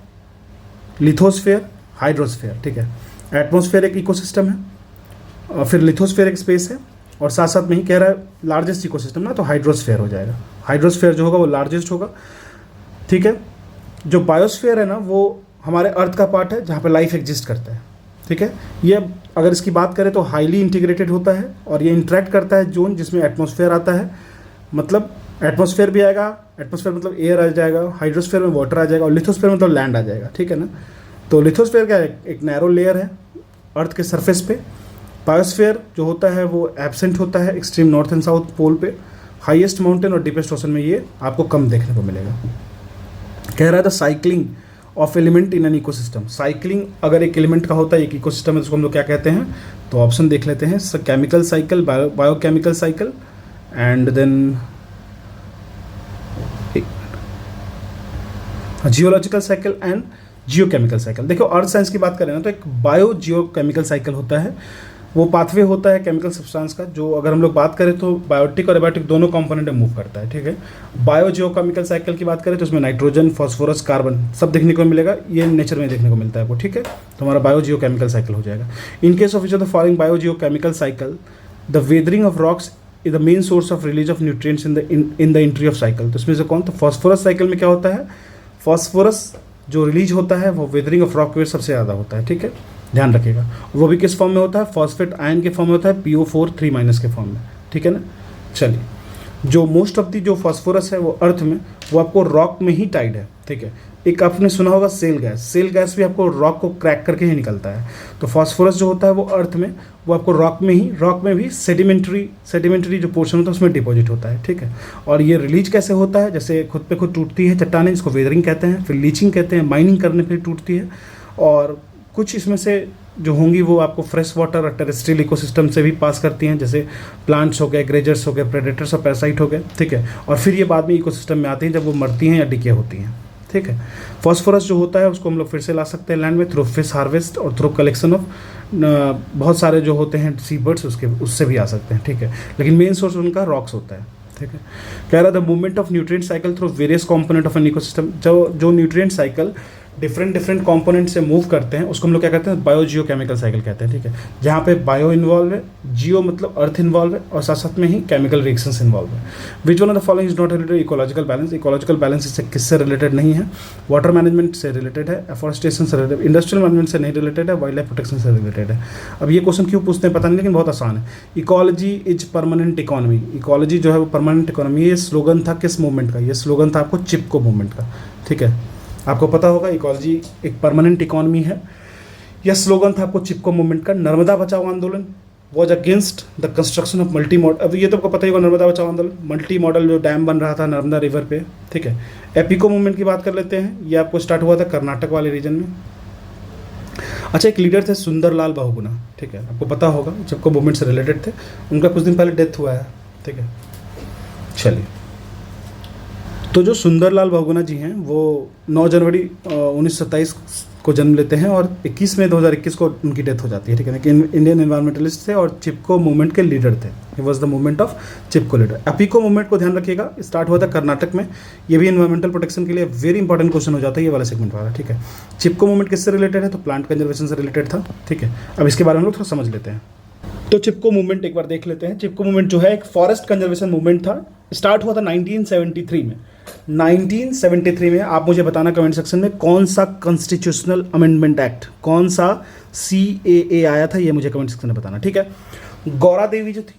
लिथोस्फीयर, हाइड्रोस्फीयर, ठीक है, एटमॉस्फेयर एक इकोसिस्टम है, और फिर लिथोस्फेयर एक स्पेस है, और साथ साथ में ही कह रहा है लार्जेस्ट इकोसिस्टम ना, तो हाइड्रोस्फेयर हो जाएगा। हाइड्रोस्फेयर जो होगा वो लार्जेस्ट होगा, ठीक है। जो बायोस्फेयर है ना वो हमारे अर्थ का पार्ट है जहाँ पे लाइफ एग्जिस्ट करता है, ठीक है। ये अगर इसकी बात करें तो हाईली इंटीग्रेटेड होता है, और ये इंटरेक्ट करता है जोन जिसमें एटमॉस्फेयर आता है, मतलब एटमॉस्फेयर भी आएगा, एटमॉस्फेयर मतलब एयर आ जाएगा, हाइड्रोस्फेयर में वाटर आ जाएगा, और लिथोस्फेयर मतलब लैंड आ जाएगा, ठीक है ना। तो लिथोस्फेयर क्या है, एक नैरो लेयर है अर्थ के सरफेस पे। बायोस्फेयर जो होता है वो एब्सेंट होता है extreme north and south pole पे। हाईएस्ट माउंटेन और डीपेस्ट ओशन में ये आपको कम देखने को मिलेगा। कह रहा था cycling of element in an ecosystem. Cycling अगर एक एलिमेंट का होता है, एक इकोसिस्टम है, उसको हम लोग क्या कहते हैं, तो ऑप्शन देख लेते हैं। Chemical cycle, biochemical cycle, and then geological cycle and geochemical cycle. देखो अर्थ साइंस की बात करें ना तो एक बायो जियोकेमिकल साइकिल होता है, वो पाथवे होता है केमिकल सब्सटेंस का, जो अगर हम लोग बात करें तो बायोटिक और एबायोटिक दोनों कंपोनेंट में मूव करता है, ठीक है। बायो जियोकेमिकल साइकिल की बात करें तो उसमें नाइट्रोजन, फॉस्फोरस, कार्बन सब देखने को मिलेगा, ये नेचर में देखने को मिलता है आपको, ठीक है। तो हमारा बायो जियोकेमिकल साइकिल हो जाएगा। In case of which of the following bio geochemical cycle the weathering of rocks is the main source of release of nutrients in the entry of cycle. तो इसमें से कौन, तो फॉस्फोरस साइकिल में क्या होता है, फॉस्फोरस जो रिलीज होता है वो वेदरिंग ऑफ रॉक के सबसे ज़्यादा होता है, ठीक है, ध्यान रखिएगा। वो भी किस फॉर्म में होता है, फॉस्फेट आयन के फॉर्म में होता है, PO4 3- के फॉर्म में, ठीक है ना। चलिए, जो मोस्ट ऑफ दी जो फॉस्फोरस है वो अर्थ में वो आपको रॉक में ही टाइड है, ठीक है। एक आपने सुना होगा सेल गैस, सेल गैस भी आपको रॉक को क्रैक करके ही निकलता है। तो फॉस्फोरस जो होता है वो अर्थ में, वो आपको रॉक में भी सेडिमेंट्री जो पोर्शन होता है उसमें डिपॉजिट होता है, ठीक है। और ये रिलीज कैसे होता है, जैसे खुद पे खुद टूटती है चट्टानें, जिसको वेदरिंग कहते हैं, फिर लीचिंग कहते हैं, माइनिंग करने पर टूटती है, और कुछ इसमें से जो होंगी वो आपको फ्रेश वाटर और टेरेस्ट्रियल इकोसिस्टम से भी पास करती हैं, जैसे प्लांट्स हो गए, ग्रेजर्स हो गए, प्रेडेटर्स और पैरासाइट हो गए, ठीक है। और फिर ये बाद में इकोसिस्टम में आती हैं जब वो मरती हैं या डिके होती हैं, ठीक है। फॉस्फोरस जो होता है उसको हम लोग फिर से ला सकते हैं लैंड में थ्रू फिश हार्वेस्ट और थ्रू कलेक्शन ऑफ बहुत सारे जो होते हैं सी बर्ड्स, उससे भी आ सकते हैं, ठीक है। लेकिन मेन सोर्स उनका रॉक्स होता है, ठीक है। कह रहा था movement of nutrient cycle through various component of an ecosystem. जो न्यूट्रिएंट साइकिल डिफरेंट कंपोनेंट से मूव करते हैं उसको हम लोग क्या कहते हैं, बायो जियोकेमिकल साइकिल कहते हैं, ठीक है। जहाँ पे बायो इन्वॉल्व है, जियो मतलब अर्थ इन्वॉल्व है, और साथ साथ में ही केमिकल रिएक्शंस इन्वॉल्व है। Which one of the following is not related, ecological balance. Ecological balance इससे किससे रिलेटेड नहीं है, वाटर मैनेजमेंट से रिलेटेड है, एफॉरेस्टेशन से रिलेटेड, इंडस्ट्रियल मैनेजमेंट से नहीं रिलेटेड है, वाइल्ड लाइफ प्रोटेक्शन से रिलेटेड है। अब ये क्वेश्चन क्यों पूछते हैं पता नहीं, लेकिन बहुत आसान है। Ecology is permanent economy. Ecology जो है वो परमानेंट इकोनॉमी। ये स्लोगन था किस मूवमेंट का, ये स्लोगन था आपको चिपको मूवमेंट का, ठीक है। आपको पता होगा इकोलॉजी एक परमानेंट इकोनॉमी है। यह स्लोगन था आपको चिपको मूवमेंट का। नर्मदा बचाओ आंदोलन was against the construction of multi modal. अब ये तो आपको पता ही होगा, नर्मदा बचाओ आंदोलन, मल्टी मॉडल जो डैम बन रहा था नर्मदा रिवर पे, ठीक है। एपिको मूवमेंट की बात कर लेते हैं, ये आपको स्टार्ट हुआ था कर्नाटक वाले रीजन में। अच्छा, एक लीडर थे सुंदरलाल बहुगुणा, ठीक है, आपको पता होगा, चिपको मूवमेंट से रिलेटेड थे। उनका कुछ दिन पहले डेथ हुआ है, ठीक है। चलिए, तो जो सुंदरलाल बहुगुणा जी हैं वो 9 जनवरी 1927 को जन्म लेते हैं और 21 मई 2021 को उनकी डेथ हो जाती है, ठीक है। लेकिन इंडियन एनवायरमेंटलिस्ट थे और चिपको मूवमेंट के लीडर थे। He was the movement of Chipko leader. Appiko movement को ध्यान रखिएगा, स्टार्ट हुआ था कर्नाटक में। ये भी एनवायरमेंटल प्रोटेक्शन के लिए वेरी इंपॉर्टेंट क्वेश्चन हो जाता है ये वाला सेगमेंट वाला, ठीक है। चिपको मूवमेंट किससे रिलेटेड है, तो प्लांट कंजर्वेशन से रिलेटेड था, ठीक है। अब इसके बारे में लोग थोड़ा समझ लेते हैं। तो चिपको मूवमेंट एक बार देख लेते हैं। चिपको मूवमेंट जो है एक फॉरेस्ट कंजर्वेशन मूवमेंट था, स्टार्ट हुआ था 1973 में। 1973 में आप मुझे बताना कमेंट सेक्शन में कौन सा कॉन्स्टिट्यूशनल अमेंडमेंट एक्ट, कौन सा CAA आया था, ये मुझे कमेंट सेक्शन में बताना, ठीक है। गौरा देवी जो थी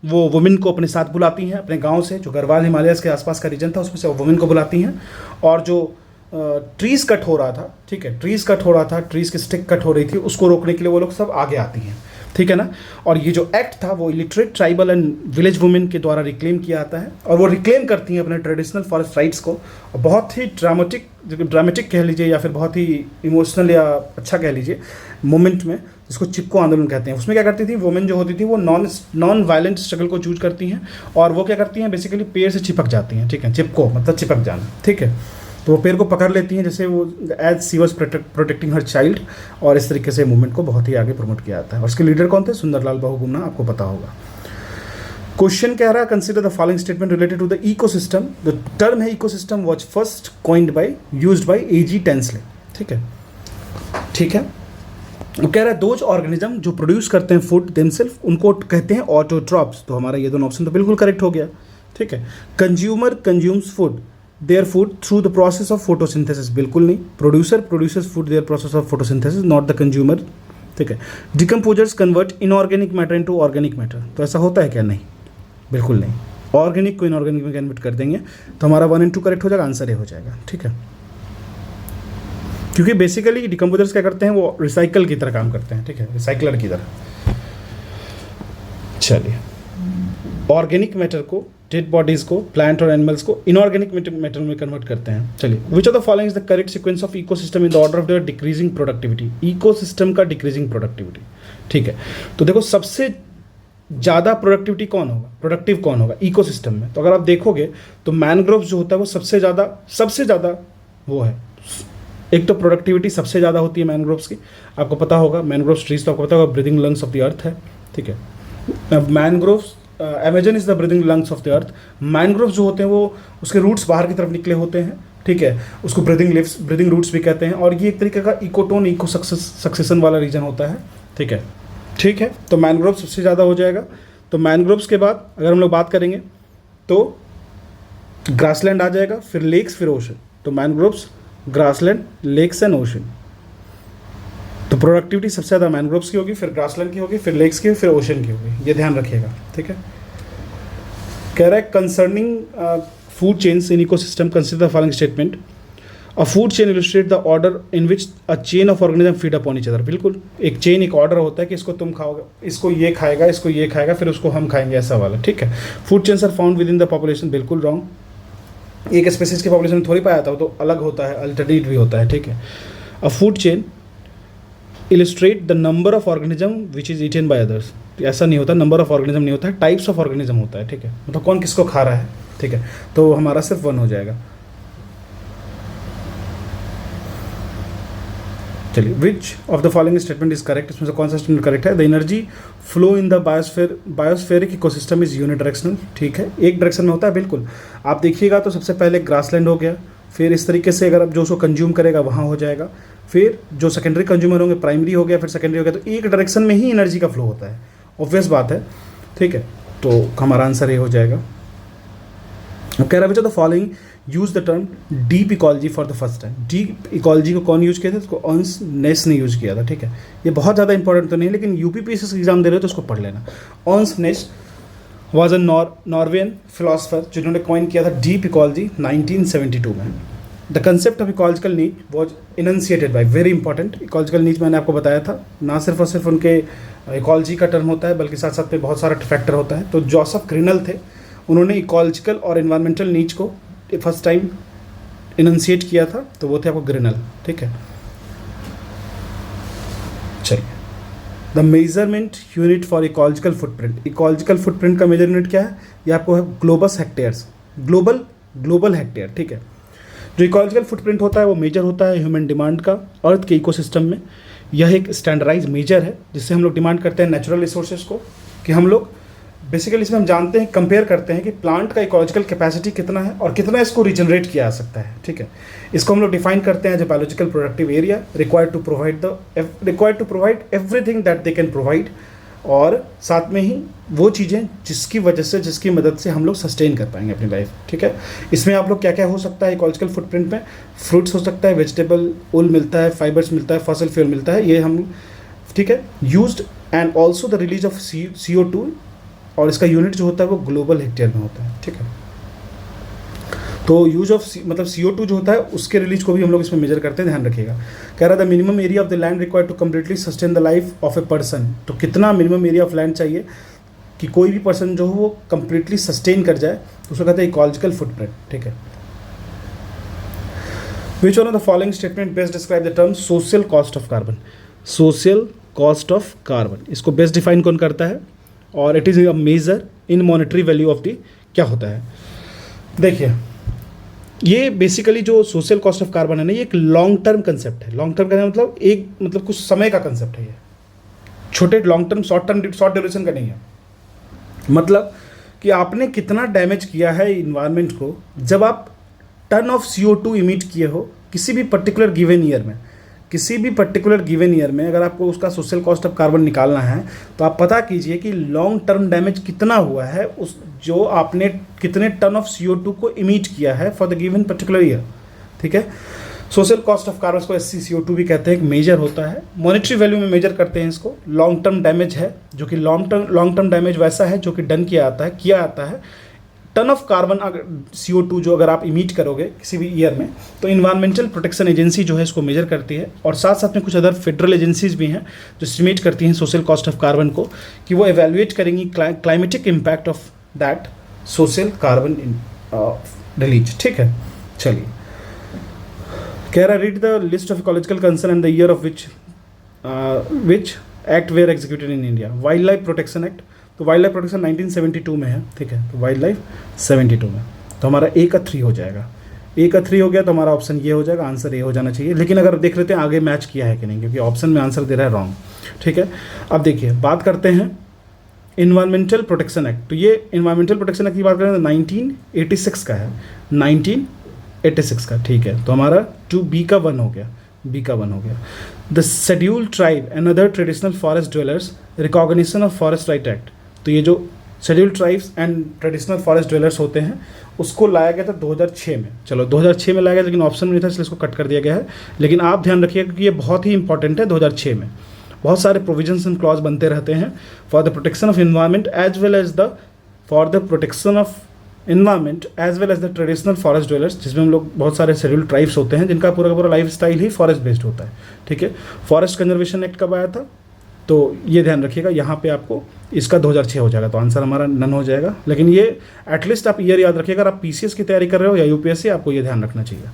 वो वुमेन को अपने साथ बुलाती हैं अपने गांव से, जो गढ़वाल हिमालयस के आसपास का रीजन था उसमें से वुमेन को बुलाती हैं। और जो ट्रीज़ कट हो रहा था, ठीक है, ट्रीज़ कट हो रहा था, ट्रीज़ की स्टिक कट हो रही थी, उसको रोकने के लिए वो लोग सब आगे आती हैं, ठीक है ना। और ये जो एक्ट था वो illiterate tribal and village women के द्वारा रिक्लेम किया आता है और वो रिक्लेम करती हैं अपने ट्रेडिशनल फॉरेस्ट राइट्स को। बहुत ही ड्रामेटिक कह लीजिए या फिर बहुत ही इमोशनल या अच्छा कह लीजिए मूवमेंट में, जिसको चिपको आंदोलन कहते हैं। उसमें क्या करती थी वुमेन जो होती थी वो नॉन वायलेंट स्ट्रगल को चूज करती हैं और वो क्या करती हैं बेसिकली पेड़ से चिपक जाती हैं, ठीक है। चिपको मतलब चिपक जाना, ठीक है। तो वो पेड़ को पकड़ लेती हैं जैसे वो as she was protecting her child, और इस तरीके से मूवमेंट को बहुत ही आगे प्रमोट किया जाता है। और उसके लीडर कौन थे, सुंदरलाल बहुगुणा, आपको पता होगा। क्वेश्चन कह रहा है consider the following statement related to the ecosystem. The term है ecosystem was first coined by used by AG Tansley, ठीक है, ठीक है। वो कह रहा है दोज ऑर्गेनिज्म जो प्रोड्यूस करते हैं फूड देमसेल्फ उनको कहते हैं ऑटोट्रॉप्स। तो हमारा ये दोनों ऑप्शन तो बिल्कुल करेक्ट हो गया, ठीक है। Consumer consumes food their food through the process of photosynthesis, बिल्कुल नहीं। Producer producers food their process of photosynthesis, not the consumer, ठीक है। Decomposers convert inorganic matter into organic matter, तो ऐसा होता है क्या? नहीं, बिल्कुल नहीं। ऑर्गेनिक को इनऑर्गेनिक में कन्वर्ट कर देंगे तो हमारा 1 and 2 करेक्ट हो जाएगा, आंसर ए हो जाएगा, ठीक है। क्योंकि बेसिकली डिकम्पोजर्स क्या करते हैं, वो रिसाइकल की तरह काम करते हैं, ठीक है, रिसाइकलर की तरह। चलिए, ऑर्गेनिक मैटर को, डेड बॉडीज को, प्लांट और एनिमल्स को इनऑर्गेनिक मैटर में कन्वर्ट करते हैं। चलिए, which of the following is the correct sequence of ecosystem in the order of their decreasing productivity. Ecosystem का डिक्रीजिंग प्रोडक्टिविटी, ठीक है। तो देखो सबसे ज़्यादा प्रोडक्टिविटी कौन होगा, प्रोडक्टिव कौन होगा इकोसिस्टम में? तो अगर आप देखोगे तो मैनग्रोव्स जो होता है वो सबसे ज़्यादा वो है। एक तो प्रोडक्टिविटी सबसे ज़्यादा होती है मैनग्रोव्स की, आपको पता होगा। मैनग्रोव्स ट्रीज तो आपको पता होगा breathing lungs of the earth है, ठीक है। Mangroves, Amazon is the breathing lungs of the earth. Mangroves जो होते हैं वो उसके रूट्स बाहर की तरफ निकले होते हैं, ठीक है, उसको ब्रीदिंग रूट्स भी कहते हैं। और ये एक तरीके का इकोटोन इको सक्सेशन वाला रीजन होता है, ठीक है, ठीक है। तो मैनग्रोव सबसे ज़्यादा हो जाएगा। तो मैनग्रोव्स के बाद अगर हम लोग बात करेंगे तो ग्रासलैंड आ जाएगा, फिर लेक्स, फिर ओशन। तो mangroves, grassland, lakes and ocean. तो प्रोडक्टिविटी सबसे ज़्यादा मैनग्रोव्स की होगी, फिर ग्रासलैंड की होगी, फिर लेक्स की, फिर ओशन की होगी। ये ध्यान रखिएगा, ठीक है। कह रहा है concerning food chains in ecosystem consider the following statement. A food chain illustrate the order in which a chain of organism feed upon each other. बिल्कुल, एक चेन, एक ऑर्डर होता है कि इसको तुम खाओगे, इसको ये खाएगा, इसको ये खाएगा, फिर उसको हम खाएंगे, ऐसा वाला, ठीक है। Food chains are found within the द पॉपुलेशन, बिल्कुल रॉन्ग। एक स्पेसिस की पॉपुलेशन में थोड़ी पाया जाता है, वो तो अलग होता है, अल्टरनेट भी होता है, ठीक है। A food chain illustrate the number of organism which is eaten by others. ऐसा नहीं होता, नंबर ऑफ ऑर्गेनिज्म नहीं होता है, टाइप्स ऑफ ऑर्गेनिज्म होता है, ठीक है। मतलब कौन किसको खा रहा है, ठीक है। तो हमारा सिर्फ 1 हो जाएगा। चलिए, which of the following statement is correct, इसमें से कौन सा स्टेटमेंट करेक्ट है? The energy flow in the biospheric ecosystem is unidirectional, ठीक है, एक डायरेक्शन में होता है, बिल्कुल। आप देखिएगा तो सबसे पहले ग्रासलैंड हो गया, फिर इस तरीके से अगर आप जो उसको कंज्यूम करेगा वहाँ हो जाएगा, फिर जो सेकेंडरी कंज्यूमर होंगे, प्राइमरी हो गया, फिर सेकेंडरी हो गया। तो एक डायरेक्शन में ही एनर्जी का फ्लो होता है, ऑब्वियस बात है, ठीक है। तो हमारा आंसर ये हो जाएगा। कह रहा है which of the following use the term deep ecology for the first time. Deep ecology को कौन यूज किया था? उसको अर्न्स्ट नेस ने यूज किया था, ठीक है। ये बहुत ज़्यादा इंपॉर्टेंट तो नहीं है, लेकिन यूपीपीएससी एग्जाम दे रहे हो तो उसको पढ़ लेना। Ernst Naess was a Norwegian philosopher जिन्होंने कॉइन किया था डीप इकोलॉजी 1972 में। The concept of ecological need was enunciated by, very important. Ecological need मैंने आपको बताया था, ना सिर्फ और सिर्फ उनके इकोलॉजी का टर्म होता है, बल्कि साथ साथ में बहुत सारा फैक्टर होता है। तो जोसेफ ग्रिनल थे, उन्होंने इकोलॉजिकल और इन्वायरमेंटल नीड्स को फर्स्ट टाइम इनंसिएट किया था, तो वो थे आपको ग्रिनल, ठीक है। चलिए, the measurement unit for ecological footprint. Ecological footprint का मेजर यूनिट क्या है? ये आपको है ग्लोबस हेक्टेयर्स, ग्लोबल हेक्टेयर, ठीक है। जो इकोलॉजिकल फुटप्रिंट होता है वो मेजर होता है ह्यूमन डिमांड का अर्थ के इकोसिस्टम में। यह एक स्टैंडर्डाइज मेजर है जिससे हम लोग डिमांड करते हैं नेचुरल रिसोर्सेज को, कि हम लोग बेसिकली इसमें हम जानते हैं, कंपेयर करते हैं कि प्लांट का इकोलॉजिकल कैपेसिटी कितना है और कितना इसको रिजनरेट किया जा सकता है, ठीक है। इसको हम लोग डिफाइन करते हैं as a biological productive area required to provide everything that they can provide, और साथ में ही वो चीज़ें जिसकी मदद से हम लोग सस्टेन कर पाएंगे अपनी लाइफ, ठीक है। इसमें आप लोग क्या क्या हो सकता है इकोलॉजिकल फुटप्रिंट में? फ्रूट्स हो सकता है, वेजिटेबल ऑयल मिलता है, फाइबर्स मिलता है, फॉसिल फ्यूल मिलता है, ये हम, ठीक है। Used and also the release of CO2, और इसका यूनिट जो होता है वो ग्लोबल हेक्टेयर में होता है, ठीक है। तो यूज ऑफ मतलब CO2 जो होता है उसके रिलीज को भी हम लोग इसमें मेजर करते हैं, ध्यान रखिएगा। कह रहा था minimum area of the land required to completely sustain the life of a person. तो कितना मिनिमम एरिया ऑफ लैंड चाहिए कि कोई भी पर्सन जो हो वो कम्प्लीटली सस्टेन कर जाए, तो उसको कहते हैं इकोलॉजिकल फुटप्रिंट, ठीक है। Which one of the following statement best describe the term social cost of carbon. Social cost of carbon, इसको बेस्ट डिफाइन कौन करता है? और it is a measure in monetary value of the, क्या होता है? देखिए, ये बेसिकली जो सोशल कॉस्ट ऑफ कार्बन है ना, ये एक लॉन्ग टर्म कंसेप्ट है। लॉन्ग टर्म का मतलब कुछ समय का कंसेप्ट है। ये छोटे लॉन्ग टर्म शॉर्ट ड्यूरेशन का नहीं है। मतलब कि आपने कितना डैमेज किया है इन्वायरमेंट को जब आप टन ऑफ CO2 इमिट किए हो किसी भी पर्टिकुलर गिवन ईयर में, किसी भी पर्टिकुलर गिवन ईयर में अगर आपको उसका सोशल कॉस्ट ऑफ कार्बन निकालना है तो आप पता कीजिए कि लॉन्ग टर्म डैमेज कितना हुआ है, उस जो आपने कितने टन ऑफ CO2 को इमिट किया है for the given particular year. ठीक है, सोशल कॉस्ट ऑफ कार्बन को SCCO2 भी कहते हैं, एक मेजर होता है, मॉनेटरी वैल्यू में मेजर करते हैं इसको। लॉन्ग टर्म डैमेज है, जो कि लॉन्ग टर्म डैमेज वैसा है जो कि डन किया आता है टन ऑफ कार्बन अगर CO2 जो अगर आप इमिट करोगे किसी भी ईयर में, तो इन्वायरमेंटल प्रोटेक्शन एजेंसी जो है इसको मेजर करती है। और साथ साथ में कुछ अदर फेडरल एजेंसीज भी हैं जो एस्टिमेट करती हैं सोशल कॉस्ट ऑफ कार्बन को, कि वो एवेल्युएट करेंगी climatic impact of that social carbon release. ठीक है, चलिए कह रहा read the list of ecological concern and the year of which act were executed in India. Wildlife protection act, तो वाइल्ड लाइफ प्रोटेक्शन 1972 में है। ठीक है, तो वाइल्ड लाइफ 72 में, तो हमारा A का 3 हो जाएगा। A का 3 हो गया तो हमारा ऑप्शन ये हो जाएगा, आंसर A हो जाना चाहिए। लेकिन अगर देख लेते हैं आगे मैच किया है कि नहीं, क्योंकि ऑप्शन में आंसर दे रहा है रॉन्ग। ठीक है, अब देखिए बात करते हैं इन्वायरमेंटल प्रोटेक्शन एक्ट। तो ये इन्वायरमेंटल प्रोटेक्शन एक्ट की बात करें तो 1986 का है, 1986 का। ठीक है, तो हमारा 2B का 1 हो गया, B का 1 हो गया। The scheduled tribe and other traditional forest dwellers recognition of forest right act, तो ये जो scheduled tribes and traditional forest dwellers होते हैं उसको लाया गया था 2006 में। चलो 2006 में लाया गया, लेकिन ऑप्शन में नहीं था इसलिए इसको कट कर दिया गया है। लेकिन आप ध्यान रखिएगा क्योंकि ये बहुत ही इंपॉर्टेंट है। 2006 में बहुत सारे प्रोविजंस एंड क्लॉज बनते रहते हैं for the protection of environment as well as the traditional forest dwellers, जिसमें हम लोग बहुत सारे शेड्यूल्ड ट्राइब्स होते हैं जिनका पूरा का पूरा लाइफ स्टाइल ही फॉरेस्ट बेस्ड होता है। ठीक है, फॉरेस्ट कंजर्वेशन एक्ट कब आया था, तो ये ध्यान रखिएगा, यहाँ पे आपको इसका 2006 हो जाएगा, तो आंसर हमारा नन हो जाएगा। लेकिन ये एटलीस्ट आप ईयर याद रखिएगा, अगर आप PCS की तैयारी कर रहे हो या UPSC, आपको ये ध्यान रखना चाहिए।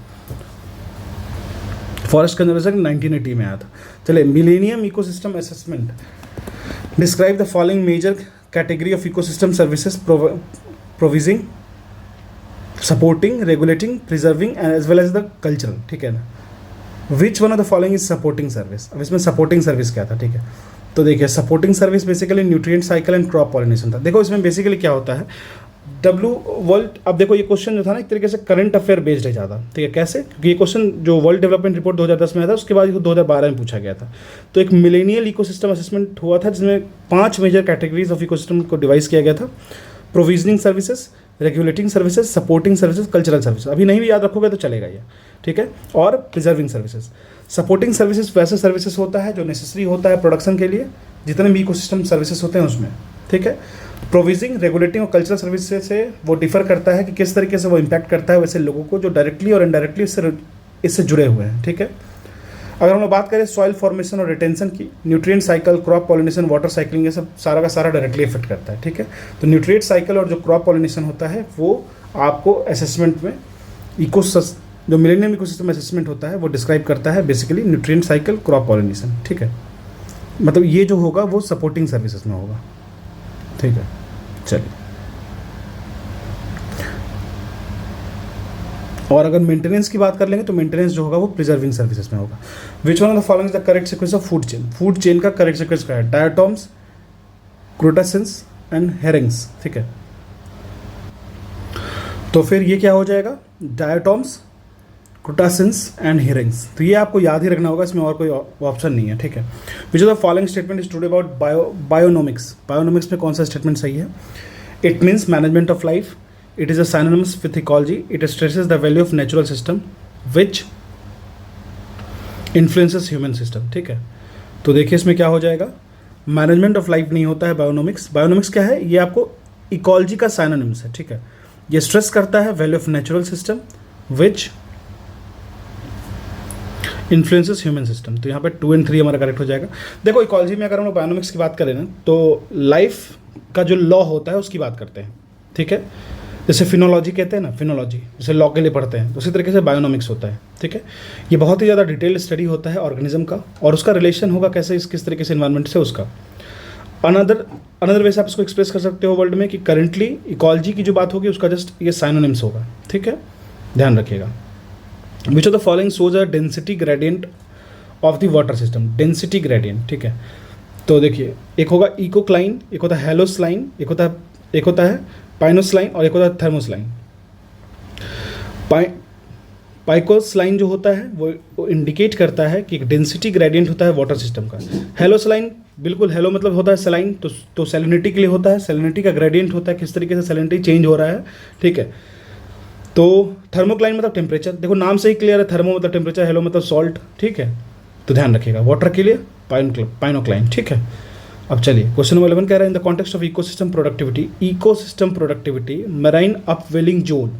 फॉरेस्ट कंजर्वेशन 1980 में आया था। चलिए, Millennium Ecosystem Assessment describe the following major category of ecosystem services provisioning supporting regulating preserving as well as the cultural. ठीक है ना, which one of the following is supporting service. अब इसमें सपोर्टिंग सर्विस क्या था। ठीक है, तो देखिए supporting service basically nutrient cycle and crop pollination था। देखो इसमें बेसिकली क्या होता है, वर्ल्ड, अब देखो ये क्वेश्चन जो था ना एक तरीके से करंट अफेयर बेस्ड है ज़्यादा। ठीक है, कैसे, क्योंकि ये क्वेश्चन जो वर्ल्ड डेवलपमेंट रिपोर्ट 2010 में आया था उसके बाद 2012 में पूछा गया था। तो एक मिलेनियल इकोसिस्टम असेसमेंट हुआ था जिसमें 5 मेजर कैटेगरीज ऑफ इकोसिस्टम को डिवाइस किया गया था। Provisioning services, regulating services, supporting services, cultural services. अभी नहीं भी याद रखोगे तो चलेगा ये। ठीक है, और प्रिजर्विंग सर्विसेज। सपोर्टिंग सर्विसेज वैसे सर्विसेज होता है जो नेसेसरी होता है प्रोडक्शन के लिए, जितने भी इकोसिस्टम सर्विसेज होते हैं उसमें। ठीक है, प्रोविजिंग, रेगुलेटिंग और कल्चरल सर्विसेज से वो डिफर करता है कि किस तरीके से वो इम्पैक्ट करता है वैसे लोगों को जो डायरेक्टली और इनडायरेक्टली इससे जुड़े हुए हैं। ठीक है, अगर हम लोग बात करें सॉइल फॉर्मेशन और रिटेंशन की, nutrient cycle, crop pollination, water cycling, ये सब सारा का सारा डायरेक्टली इफेक्ट करता है। ठीक है, तो न्यूट्रिएंट साइकिल और जो क्रॉप पॉलिनेशन होता है वो आपको असेसमेंट में जो मिलेनियम इकोसिस्टम असेसमेंट होता है वो डिस्क्राइब करता है basically nutrient cycle, crop pollination. ठीक है, मतलब ये जो होगा वो सपोर्टिंग सर्विसेज में होगा। ठीक है, चलिए, और अगर मेंटेनेंस की बात कर लेंगे तो मेंटेनेंस जो होगा वो प्रिजर्विंग सर्विसेज में होगा। विच one of the following is the correct sequence of food chain. Food chain का करेक्ट सीक्वेंस क्या है, डायटोम्स, क्रूटासेंस एंड हेरिंग्स। ठीक है, तो फिर ये क्या हो जाएगा, डायटोम्स, क्रूटासेंस एंड हेरिंग्स। तो ये आपको याद ही रखना होगा, इसमें और कोई ऑप्शन नहीं है। ठीक है, which of the following statement is today about bionomics. Bionomics में कौन सा स्टेटमेंट सही है, it means management of life, it is a synonymous with ecology, it stresses the value of natural system which influences human system। ठीक है, तो देखिए इसमें क्या हो जाएगा, मैनेजमेंट ऑफ लाइफ नहीं होता है बायोनोमिक्स। बायोनोमिक्स क्या है, ये आपको इकोलॉजी का साइनोनिम्स है। ठीक है, ये स्ट्रेस करता है value of natural system which influences human system. तो यहाँ पे 2 और 3 हमारा करेक्ट हो जाएगा। देखो इकोलॉजी में अगर हम लोग बायोनोमिक्स की बात करें ना तो लाइफ का जो लॉ होता है उसकी बात करते हैं। ठीक है, जैसे फिनोलॉजी कहते हैं ना, फिनोलॉजी जैसे लॉ के लिए पढ़ते हैं, तो उसी तरीके से बायोनोमिक्स होता है। ठीक है, ये बहुत ही ज़्यादा डिटेल स्टडी होता है ऑर्गेनिज्म का, और उसका रिलेशन होगा कैसे किस तरीके से इन्वायरमेंट से उसका। अनदर वे से आप इसको एक्सप्रेस कर सकते हो वर्ल्ड में कि करंटली इकोलॉजी की जो बात होगी उसका जस्ट ये साइनोनिम्स होगा। ठीक है, ध्यान रखिएगा। विच of the following shows a density gradient of the water system. Density gradient, ठीक है, तो देखिए एक होगा इकोक्लाइन, एक होता है हेलोस्लाइन, एक होता है पाइनोस्लाइन और एक होता है थर्मोस्लाइन। पाइकोस लाइन जो होता है वो इंडिकेट करता है कि एक डेंसिटी ग्रेडियंट होता है वाटर सिस्टम का। हेलो सलाइन, बिल्कुल हेलो मतलब होता है सलाइन, तो सैलिनिटी के लिए होता है, सैलिनिटी का ग्रेडियंट होता है किस तरीके से सैलिनिटी चेंज हो रहा है, ठीक है। तो थर्मोक्लाइन मतलब टेम्परेचर, देखो नाम से ही क्लियर है, थर्मो मतलब टेम्परेचर, हेलो मतलब सॉल्ट, ठीक है। तो ध्यान रखिएगा, वाटर के लिए पाइनोक्लाइन, ठीक है। अब चलिए क्वेश्चन नंबर 11 कह रहा है in the context of ecosystem productivity marine upwelling zone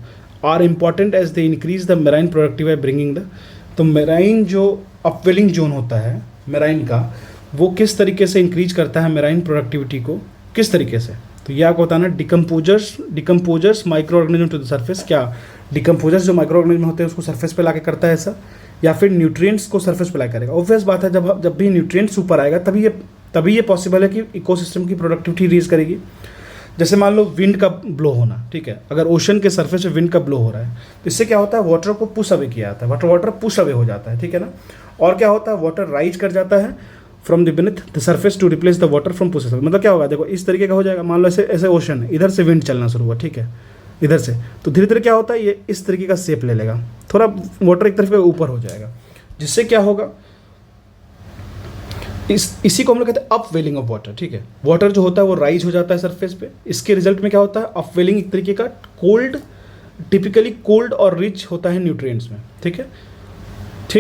are important as they increase the marine productivity by bringing the, तो मेराइन जो अपवेलिंग जोन होता है मेराइन का, वो किस तरीके से इंक्रीज करता है मेराइन प्रोडक्टिविटी को, किस तरीके से, तो ये आपको बताना। Decomposers microorganism to the surface, क्या डिकम्पोजर्स जो माइक्रो ऑर्गेनिज्म होते हैं उसको सरफेस पे लाके करता है ऐसा, या फिर न्यूट्रिएंट्स को सरफेस पे ला करेगा। ऑब्वियस बात है, जब भी न्यूट्रिएंट्स ऊपर आएगा तभी ये पॉसिबल है कि इकोसिस्टम की प्रोडक्टिविटी रीज करेगी। जैसे मान लो विंड का ब्लो होना, ठीक है, अगर ओशन के सरफेस पे विंड का ब्लो हो रहा है तो इससे क्या होता है, वाटर को पुश अवे किया जाता है, वाटर पुश अवे हो जाता है, ठीक है ना। और क्या होता है, वाटर राइज कर जाता है from the beneath the surface to replace the water from push, मतलब क्या होगा, देखो इस तरीके का हो जाएगा। मान लो ऐसे ओशन है, इधर से विंड चलना शुरू हुआ, ठीक है, इधर से, तो धीरे धीरे क्या होता है, ये इस तरीके का शेप ले लेगा, थोड़ा वाटर एक तरफ ऊपर हो जाएगा, जिससे क्या होगा, इसी को हम लोग कहते हैं अपवेलिंग ऑफ वाटर, ठीक है। वाटर जो होता है वो राइज हो जाता है सरफेस पे, इसके रिजल्ट में क्या होता है, अपवेलिंग एक तरीके का टिपिकली कोल्ड और रिच होता है न्यूट्रिएंट्स में, ठीक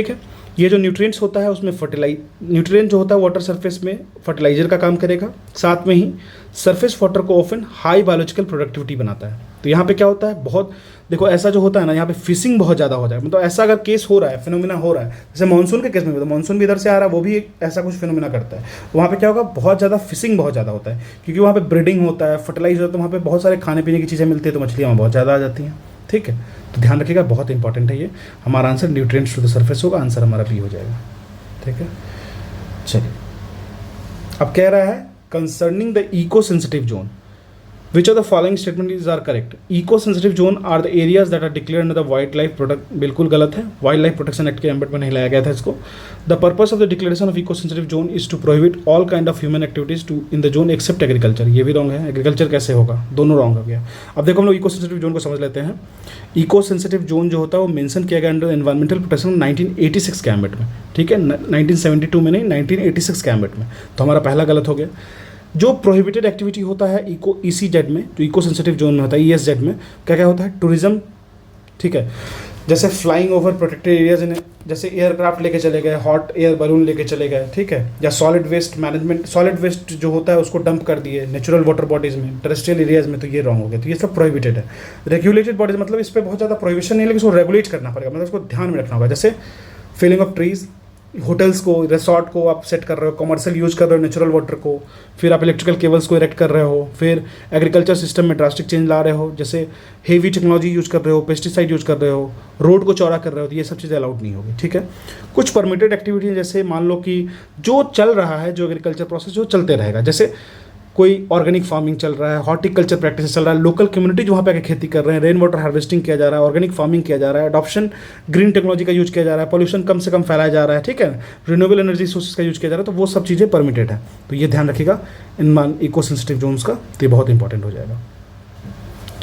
है। ये जो न्यूट्रिएंट्स होता है उसमें न्यूट्रिएंट जो होता है वाटर सरफेस में फर्टिलाइजर का काम करेगा, साथ में ही सरफेस वाटर को ऑफन हाई बायोलॉजिकल प्रोडक्टिविटी बनाता है। तो यहाँ पे क्या होता है, बहुत देखो ऐसा जो होता है ना, यहाँ पे फिशिंग बहुत ज़्यादा हो जाए, मतलब ऐसा अगर केस हो रहा है, फिनोमिना हो रहा है, जैसे मानसून के केस में, तो मानसून भी इधर से आ रहा है, वो भी एक ऐसा कुछ फिनोमिना करता है। वहाँ पे क्या होगा, बहुत ज़्यादा फिशिंग बहुत ज़्यादा होता है, क्योंकि वहाँ पे ब्रीडिंग होता है, फर्टिलाइज होता है, तो वहाँ पे बहुत सारे खाने पीने की चीज़ें मिलती है, तो मछलियाँ बहुत ज़्यादा आ जाती हैं, ठीक है। तो ध्यान रखिएगा, बहुत इंपॉर्टेंट है ये। हमारा answer nutrients to the surface होगा, आंसर हमारा बी हो जाएगा, ठीक है। चलिए अब कह रहा है concerning the eco sensitive zone, which of the following statement is are correct. Eco sensitive zone are the areas that are declared under the wildlife protect, बिल्कुल गलत है, वाइल्ड लाइफ प्रोटेक्शन एक्ट के एम्बेड में नहीं लाया गया था इसको। The purpose of the declaration of eco sensitive zone is to prohibit all kind of human activities to in the zone except agriculture, ये भी रॉन्ग है, एग्रीकल्चर कैसे होगा, दोनों रॉन्ग हो गया। अब देखो हम लोग इको सेंसिटिव जोन को समझ लेते हैं। इको सेंसिटिव जोन जो होता है वो मेंशन किया गया अंडर एनवायरमेंटल प्रोटेक्शन 1986 के एम्बेड में, ठीक है, 1972 में नहीं, 1986 के एम्बेड में, तो हमारा पहला गलत हो गया। जो प्रोहिबिटेड एक्टिविटी होता है इको ECZ में, जो इको सेंसिटिव जोन में होता है, ESZ में क्या क्या होता है, टूरिज्म, ठीक है, जैसे फ्लाइंग ओवर प्रोटेक्टेड एरियाज, जैसे एयरक्राफ्ट लेके चले गए, हॉट एयर बैलून लेके चले गए, ठीक है, या solid waste management, solid waste जो होता है उसको डंप कर दिए नेचुरल वाटर बॉडीज में, टेरेस्ट्रियल एरियाज में, तो ये रॉन्ग हो गया। तो ये सब प्रोहिबिटेड है। रेगुलेटेड बॉडीज मतलब इस पर बहुत ज़्यादा प्रोहिबिशन नहीं है, लेकिन इसको रेगुलेट करना पड़ेगा, मतलब उसको ध्यान में रखना होगा। जैसे फेलिंग ऑफ ट्रीज, होटल्स को, रिसॉर्ट को आप सेट कर रहे हो, कमर्शियल यूज कर रहे हो नेचुरल वाटर को, फिर आप इलेक्ट्रिकल केबल्स को इरेक्ट कर रहे हो, फिर एग्रीकल्चर सिस्टम में ड्रास्टिक चेंज ला रहे हो, जैसे हेवी टेक्नोलॉजी यूज कर रहे हो, पेस्टिसाइड यूज कर रहे हो, रोड को चौड़ा कर रहे हो, तो ये सब चीज़ें अलाउड नहीं होगी, ठीक है। कुछ परमिटेड एक्टिविटी, जैसे मान लो कि जो चल रहा है, जो एग्रीकल्चर प्रोसेस जो चलते रहेगा, जैसे कोई ऑर्गेनिक फार्मिंग चल रहा है, हॉर्टिकल्चर प्रैक्टिस चल रहा है, लोकल कम्युनिटी जो वहाँ पे आके खेती कर रहे हैं, रेन वाटर हार्वेस्टिंग किया जा रहा है, ऑर्गेनिक फार्मिंग किया जा रहा है, अडॉप्शन ग्रीन टेक्नोलॉजी का यूज किया जा रहा है, पॉल्यूशन कम से कम फैलाया जा रहा है, ठीक है, रिन्यूएबल एनर्जी सोर्सेज का यूज किया जा रहा है, तो वो सब चीज़ें परमिटेड है। तो ये ध्यान रखिएगा इन इको सेंसिटिव जोन्स का, तो ये बहुत इंपॉर्टेंट हो जाएगा।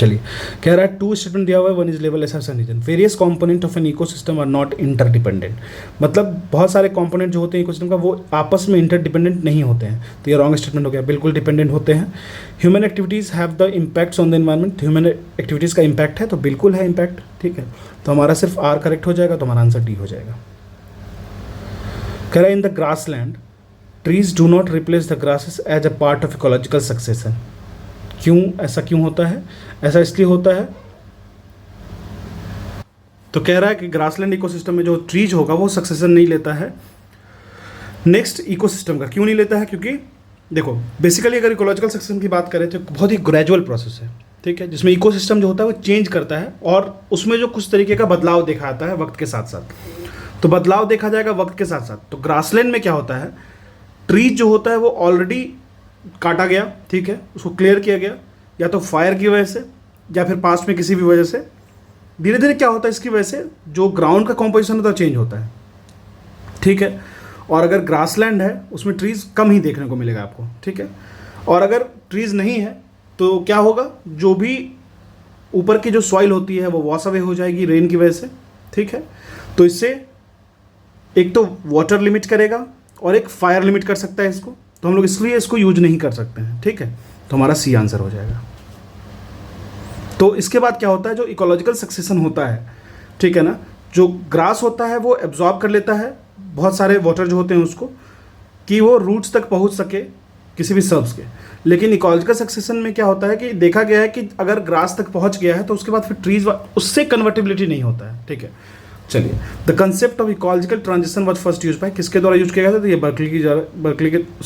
चलिए कह रहा है 2 स्टेटमेंट दिया हुआ है, 1 is level as region, various component of an ecosystem are not interdependent, मतलब बहुत सारे कंपोनेंट जो होते हैं इकोसिस्टम का वो आपस में इंटरडिपेंडेंट नहीं होते हैं, तो ये रॉन्ग स्टेटमेंट हो गया, बिल्कुल डिपेंडेंट होते हैं। Human activities have the impacts on the environment, human activities का इम्पैक्ट है, तो बिल्कुल है इम्पैक्ट, ठीक है, तो हमारा सिर्फ आर करेक्ट हो जाएगा, तो हमारा आंसर डी हो जाएगा। कह रहा है in the grassland trees do not replace the grasses as a part of ecological succession, क्यों ऐसा क्यों होता है, ऐसा इसलिए होता है, तो कह रहा है कि ग्रासलैंड इकोसिस्टम में जो ट्रीज होगा वो सक्सेशन नहीं लेता है नेक्स्ट इकोसिस्टम का, क्यों नहीं लेता है, क्योंकि देखो बेसिकली अगर इकोलॉजिकल सक्सेशन की बात करें तो बहुत ही ग्रेजुअल प्रोसेस है, ठीक है, जिसमें इकोसिस्टम जो होता है वो चेंज करता है और उसमें जो कुछ तरीके का बदलाव देखा जाता है वक्त के साथ साथ, तो बदलाव देखा जाएगा वक्त के साथ साथ। तो ग्रासलैंड में क्या होता है, ट्रीज जो होता है वो ऑलरेडी काटा गया, ठीक है, उसको क्लियर किया गया, या तो फायर की वजह से या फिर पास्ट में किसी भी वजह से, धीरे धीरे क्या होता है इसकी वजह से जो ग्राउंड का कॉम्पोजिशन होता है चेंज होता है, ठीक है। और अगर ग्रासलैंड है उसमें ट्रीज कम ही देखने को मिलेगा आपको, ठीक है, और अगर ट्रीज नहीं है तो क्या होगा, जो भी ऊपर की जो सॉइल होती है वो वॉश अवे हो जाएगी रेन की वजह से, ठीक है। तो इससे एक तो वाटर लिमिट करेगा और एक फायर लिमिट कर सकता है इसको, तो हम लोग इसलिए इसको यूज नहीं कर सकते हैं, ठीक है। तो हमारा सी आंसर हो जाएगा। तो इसके बाद क्या होता है, जो इकोलॉजिकल सक्सेशन होता है, ठीक है ना, जो ग्रास होता है वो एब्जॉर्ब कर लेता है बहुत सारे वाटर जो होते हैं उसको, कि वो रूट्स तक पहुंच सके किसी भी सर्ब्स के। लेकिन इकोलॉजिकल सक्सेशन में क्या होता है कि देखा गया है कि अगर ग्रास तक पहुंच गया है तो उसके बाद फिर ट्रीज उससे कन्वर्टिबिलिटी नहीं होता है, ठीक है। चलिए, the concept of ecological transition was first use by, किसके द्वारा यूज किया गया था, तो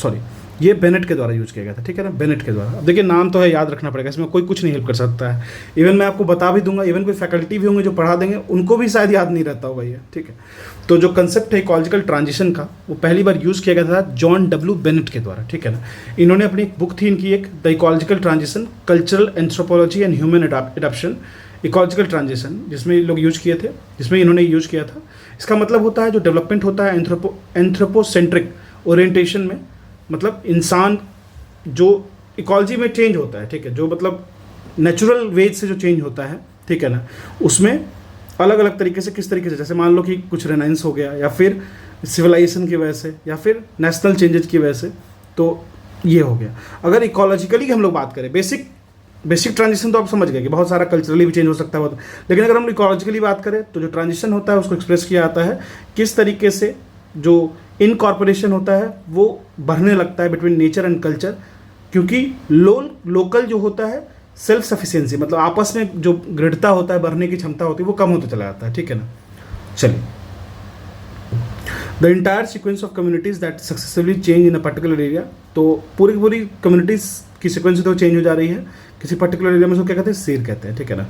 ये ये बेनेट के द्वारा यूज किया गया था, ठीक है ना, बेनेट के द्वारा। अब देखिए नाम तो है, याद रखना पड़ेगा, इसमें कोई कुछ नहीं हेल्प कर सकता है। इवन मैं आपको बता भी दूंगा, इवन कोई फैकल्टी भी होंगे जो पढ़ा देंगे, उनको भी शायद याद नहीं रहता होगा ये, ठीक है। तो जो कंसेप्ट है इकोलॉजिकल ट्रांजिशन का, वो पहली बार यूज किया गया था जॉन डब्ल्यू बेनेट के द्वारा, ठीक है ना। इन्होंने अपनी एक बुक थी इनकी, एक the ecological transition, cultural anthropology and human adoption, ecological transition, जिसमें ये लोग यूज किए थे, जिसमें इन्होंने यूज किया था। इसका मतलब होता है जो डेवलपमेंट होता है एंथ्रोपोसेंट्रिक ओरिएंटेशन में, मतलब इंसान जो इकोलॉजी में चेंज होता है, ठीक है, जो मतलब नेचुरल वेज से जो चेंज होता है, ठीक है ना, उसमें अलग अलग तरीके से, किस तरीके से, जैसे मान लो कि कुछ रेनाइंस हो गया, या फिर सिविलाइजेशन की वजह से, या फिर नेशनल चेंजेस की वजह से, तो ये हो गया। अगर इकोलॉजिकली हम लोग बात करें, बेसिक ट्रांजिशन तो आप समझ गए कि बहुत सारा कल्चरली भी चेंज हो सकता है, लेकिन अगर हम इकोलॉजिकली बात करें तो जो ट्रांजिशन होता है उसको एक्सप्रेस किया जाता है किस तरीके से जो इनकॉर्पोरेशन होता है वो बढ़ने लगता है बिटवीन नेचर एंड कल्चर, क्योंकि लोकल जो होता है सेल्फ सफिशिएंसी, मतलब आपस में जो दृढ़ता होता है, बढ़ने की क्षमता होती है, वो कम होता चला जाता है, ठीक है ना। चलिए, the entire sequence of communities that successively change in a particular area, तो पूरी कम्युनिटीज की सीक्वेंस तो चेंज हो जा रही है किसी पर्टिकुलर एरिया में, उसको क्या कहते हैं, सीर कहते हैं, ठीक है ना।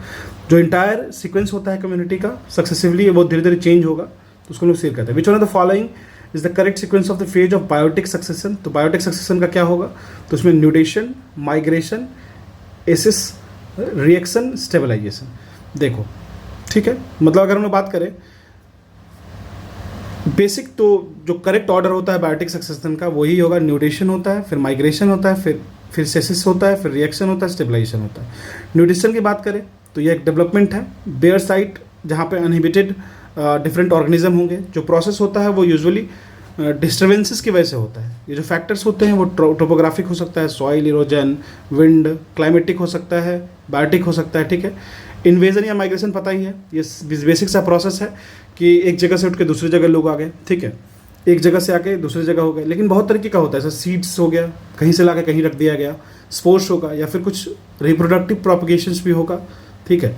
जो इंटायर सीक्वेंस होता है कम्युनिटी का सक्सेसिवली वो धीरे धीरे चेंज होगा, तो उसको लोग सीर कहते हैं। Which one of the following is the correct sequence of the phase of biotic succession, तो बायोटिक सक्सेशन का क्या होगा, तो उसमें nudation, migration, ecesis, reaction, stabilisation. देखो, ठीक है, मतलब अगर हम लोग बात करें बेसिक, तो जो करेक्ट ऑर्डर होता है बायोटिक सक्सेशन का वही होगा, न्यूटेशन होता है, फिर माइग्रेशन होता है, फिर सेसिस होता है, फिर रिएक्शन होता है, स्टेबलाइजेशन होता है। न्यूट्रिशन की बात करें तो ये एक डेवलपमेंट है, बेयर साइट जहाँ पे अनहिबिटेड डिफरेंट ऑर्गेनिज्म होंगे। जो प्रोसेस होता है वो यूजुअली डिस्टर्बेंसेस की वजह से होता है। ये जो फैक्टर्स होते हैं वो टोपोग्राफिक हो सकता है, सॉइल इरोजन, विंड, क्लाइमेटिक हो सकता है, बायोटिक हो सकता है, ठीक है। इन्वेजन या माइग्रेशन पता ही है, ये बेसिक सा प्रोसेस है कि एक जगह से उठ के दूसरी जगह लोग आ गए, ठीक है, एक जगह से आके दूसरी जगह हो गए। लेकिन बहुत तरीके का होता है, जैसे सीड्स हो गया, कहीं से लाके कहीं रख दिया गया, स्पोर्स होगा, या फिर कुछ रिप्रोडक्टिव प्रोपगेशंस भी होगा, ठीक है।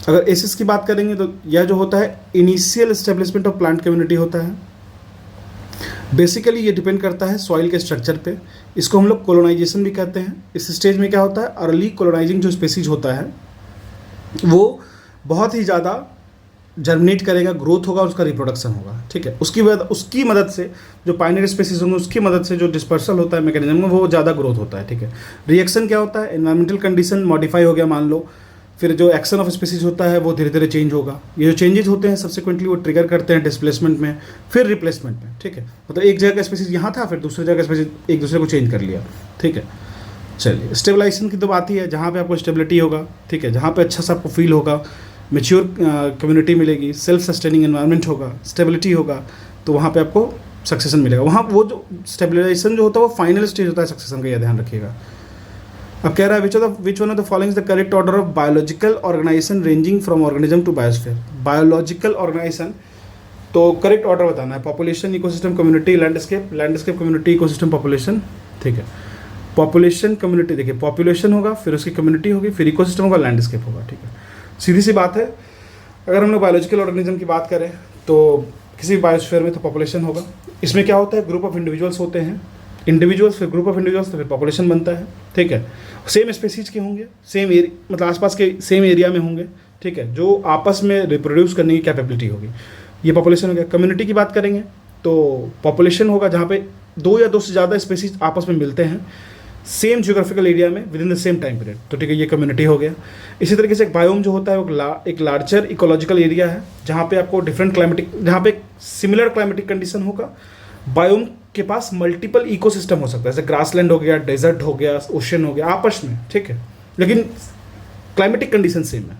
अगर एसिस की बात करेंगे तो यह जो होता है initial establishment of plant community होता है। बेसिकली ये डिपेंड करता है सॉइल के स्ट्रक्चर पे, इसको हम लोग कोलोनाइजेशन भी कहते हैं। इस स्टेज में क्या होता है, अर्ली कोलोनाइजिंग जो स्पेसीज होता है वो बहुत ही ज़्यादा जर्मिनेट करेगा, ग्रोथ होगा, उसका रिप्रोडक्शन होगा, ठीक है। उसकी मदद से जो पायनियर स्पेसीज होंगे उसकी मदद से जो डिस्पर्सल होता है मैकेनिज्म में वो ज़्यादा ग्रोथ होता है, ठीक है। रिएक्शन क्या होता है, एनवायरमेंटल कंडीशन मॉडिफाई हो गया मान लो, फिर जो एक्शन ऑफ स्पेसीज होता है वो धीरे धीरे चेंज होगा। ये जो चेंजेस होते हैं सब्सिक्वेंटली वो ट्रिगर करते हैं डिस्प्लेसमेंट में, फिर रिप्लेसमेंट में, ठीक है। मतलब एक जगह का स्पेसीज यहाँ था, फिर दूसरी जगह का स्पेसीज एक दूसरे को चेंज कर लिया, ठीक है। चलिए, स्टेबलाइजेशन की तो बात ही है, जहाँ पे आपको स्टेबिलिटी होगा, ठीक है, जहाँ पे अच्छा सा आपको फील होगा, मेच्योर कम्युनिटी मिलेगी, सेल्फ सस्टेनिंग एनवायरनमेंट होगा, स्टेबिलिटी होगा, तो वहाँ पे आपको सक्सेशन मिलेगा। वहाँ वो जो स्टेबलाइजेशन जो होता है वो फाइनल स्टेज होता है सक्सेशन का, यह ध्यान रखिएगा। अब कह रहा है which one of the following is the correct order of biological organisation ranging from organism to biosphere. Biological organisation, तो करेक्ट ऑर्डर बताना है, population, ecosystem, community, landscape, community, ecosystem, population, ठीक है। पॉपुलेशन, कम्युनिटी, देखिए पॉपुलेशन होगा, फिर उसकी community होगी, फिर इकोसिस्टम होगा, लैंडस्केप होगा, ठीक है। सीधी सी बात है। अगर हम लोग बायोलॉजिकल ऑर्गेनिज्म की बात करें तो किसी भी बायोस्फीयर में तो पॉपुलेशन होगा। इसमें क्या होता है, ग्रुप ऑफ इंडिविजुअल्स होते हैं, इंडिविजुअल्स, फिर ग्रुप ऑफ इंडिविजुअल्स, तो फिर पॉपुलेशन बनता है, ठीक है। सेम स्पेसीज के होंगे, सेम एरिया, मतलब आसपास के सेम एरिया में होंगे, ठीक है, जो आपस में रिप्रोड्यूस करने की कैपेबिलिटी होगी, ये पॉपुलेशन हो गया। कम्युनिटी की बात करेंगे तो पॉपुलेशन होगा जहाँ पे दो या दो से ज़्यादा स्पेसीज आपस में मिलते हैं सेम जियोग्राफिकल एरिया में with the the same time period, तो ठीक है, ये कम्युनिटी हो गया। इसी तरीके से एक बायोम जो होता है वो एक लार्जर इकोलॉजिकल एरिया है जहाँ पे आपको डिफरेंट क्लाइमेटिक, जहाँ पे सिमिलर क्लाइमेटिक कंडीशन होगा। बायोम के पास मल्टीपल इकोसिस्टम हो सकता है, जैसे ग्रासलैंड हो गया, डेजर्ट हो गया, ओशन हो गया, आपस में, ठीक है, लेकिन क्लाइमेटिक कंडीशन सेम है,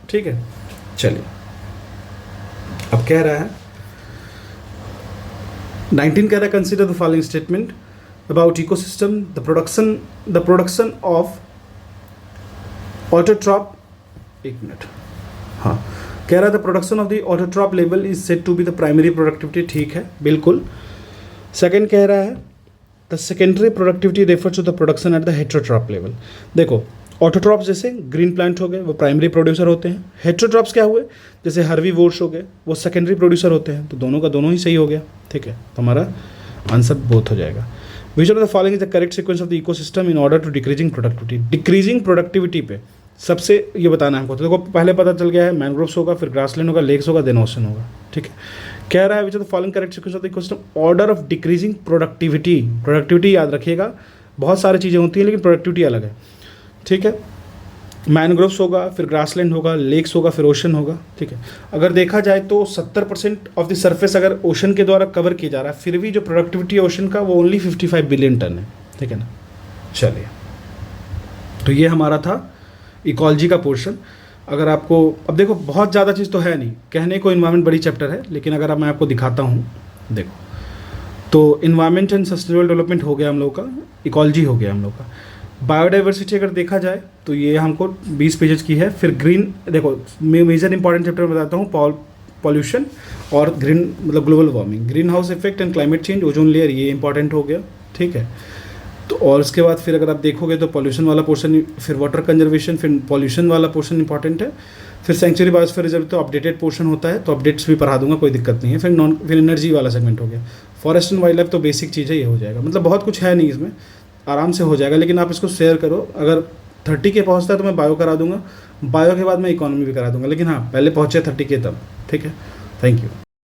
ठीक है। चलिए, अब कह रहा है 19 कह रहा है consider the following statement about ecosystem, the production of autotroph, एक मिनट, हाँ, कह रहा था production of the autotroph level is said to be the primary productivity, ठीक है बिल्कुल। सेकंड कह रहा है the secondary productivity refers to the production at the heterotroph level. देखो ऑटोट्रॉप्स जैसे ग्रीन प्लांट हो गए वो प्राइमरी प्रोड्यूसर होते हैं, हेट्रोट्रॉप्स क्या हुए जैसे हर्बीवोर्स हो गए वो सेकेंडरी प्रोड्यूसर होते हैं, तो दोनों का दोनों ही सही हो गया, ठीक है, तो हमारा आंसर बोथ हो जाएगा। Which of the following is the correct sequence of the ecosystem in order to decreasing productivity. Decreasing productivity पे सबसे ये बताना है हमको, तो देखो पहले पता चल गया है मैनग्रोव्स होगा, फिर ग्रासलैंड होगा, लेक्स होगा, देन ओशन होगा, ठीक है। कह रहा है which of the following correct sequence of the ecosystem order of decreasing productivity. Productivity याद रखिएगा, बहुत सारी चीज़ें होती हैं लेकिन प्रोडक्टिविटी अलग है, ठीक है। मैनग्रोव्स होगा, फिर ग्रासलैंड होगा, लेक्स होगा, फिर ओशन होगा, ठीक है। अगर देखा जाए तो 70% ऑफ द सरफेस अगर ओशन के द्वारा कवर किया जा रहा है, फिर भी जो प्रोडक्टिविटी है ओशन का वो ओनली 55 बिलियन टन है, ठीक है ना। चलिए, तो ये हमारा था इकोलॉजी का पोर्शन। अगर आपको अब देखो बहुत ज़्यादा चीज़ तो है नहीं, कहने को इन्वायरमेंट बड़ी चैप्टर है, लेकिन अगर मैं आपको दिखाता हूँ, देखो तो इन्वायरमेंट एंड सस्टेनेबल डेवलपमेंट हो गया हम लोग का, इकोलॉजी हो गया हम लोग का। बायोडाइवर्सिटी अगर देखा जाए तो ये हमको 20 पेजेस की है। फिर ग्रीन, देखो मेजर इंपॉर्टेंट चैप्टर में बताता हूँ, पॉल्यूशन और ग्रीन मतलब global warming, green house effect and climate change, ozone layer, ये इंपॉर्टेंट हो गया, ठीक है। तो और उसके बाद फिर अगर आप देखोगे तो पॉल्यूशन वाला पोर्शन, फिर वाटर कंजर्वेशन, फिर पॉल्यूशन वाला पोर्शन इंपॉर्टेंट है। फिर सेंचुरी बायोस्फीयर रिजर्व तो अपडेटेड पोर्शन होता है, तो अपडेट्स भी पढ़ा दूंगा, कोई दिक्कत नहीं है। फिर एनर्जी वाला सेगमेंट हो गया, फॉरेस्ट एंड वाइल्ड लाइफ, तो बेसिक चीज़ है, ये हो जाएगा। मतलब बहुत कुछ है नहीं इसमें, आराम से हो जाएगा, लेकिन आप इसको शेयर करो। अगर 30 के पहुँचता है तो मैं बायो करा दूंगा, बायो के बाद मैं इकोनॉमी भी करा दूंगा, लेकिन हाँ पहले पहुँचे 30 के तब, ठीक है। Thank you.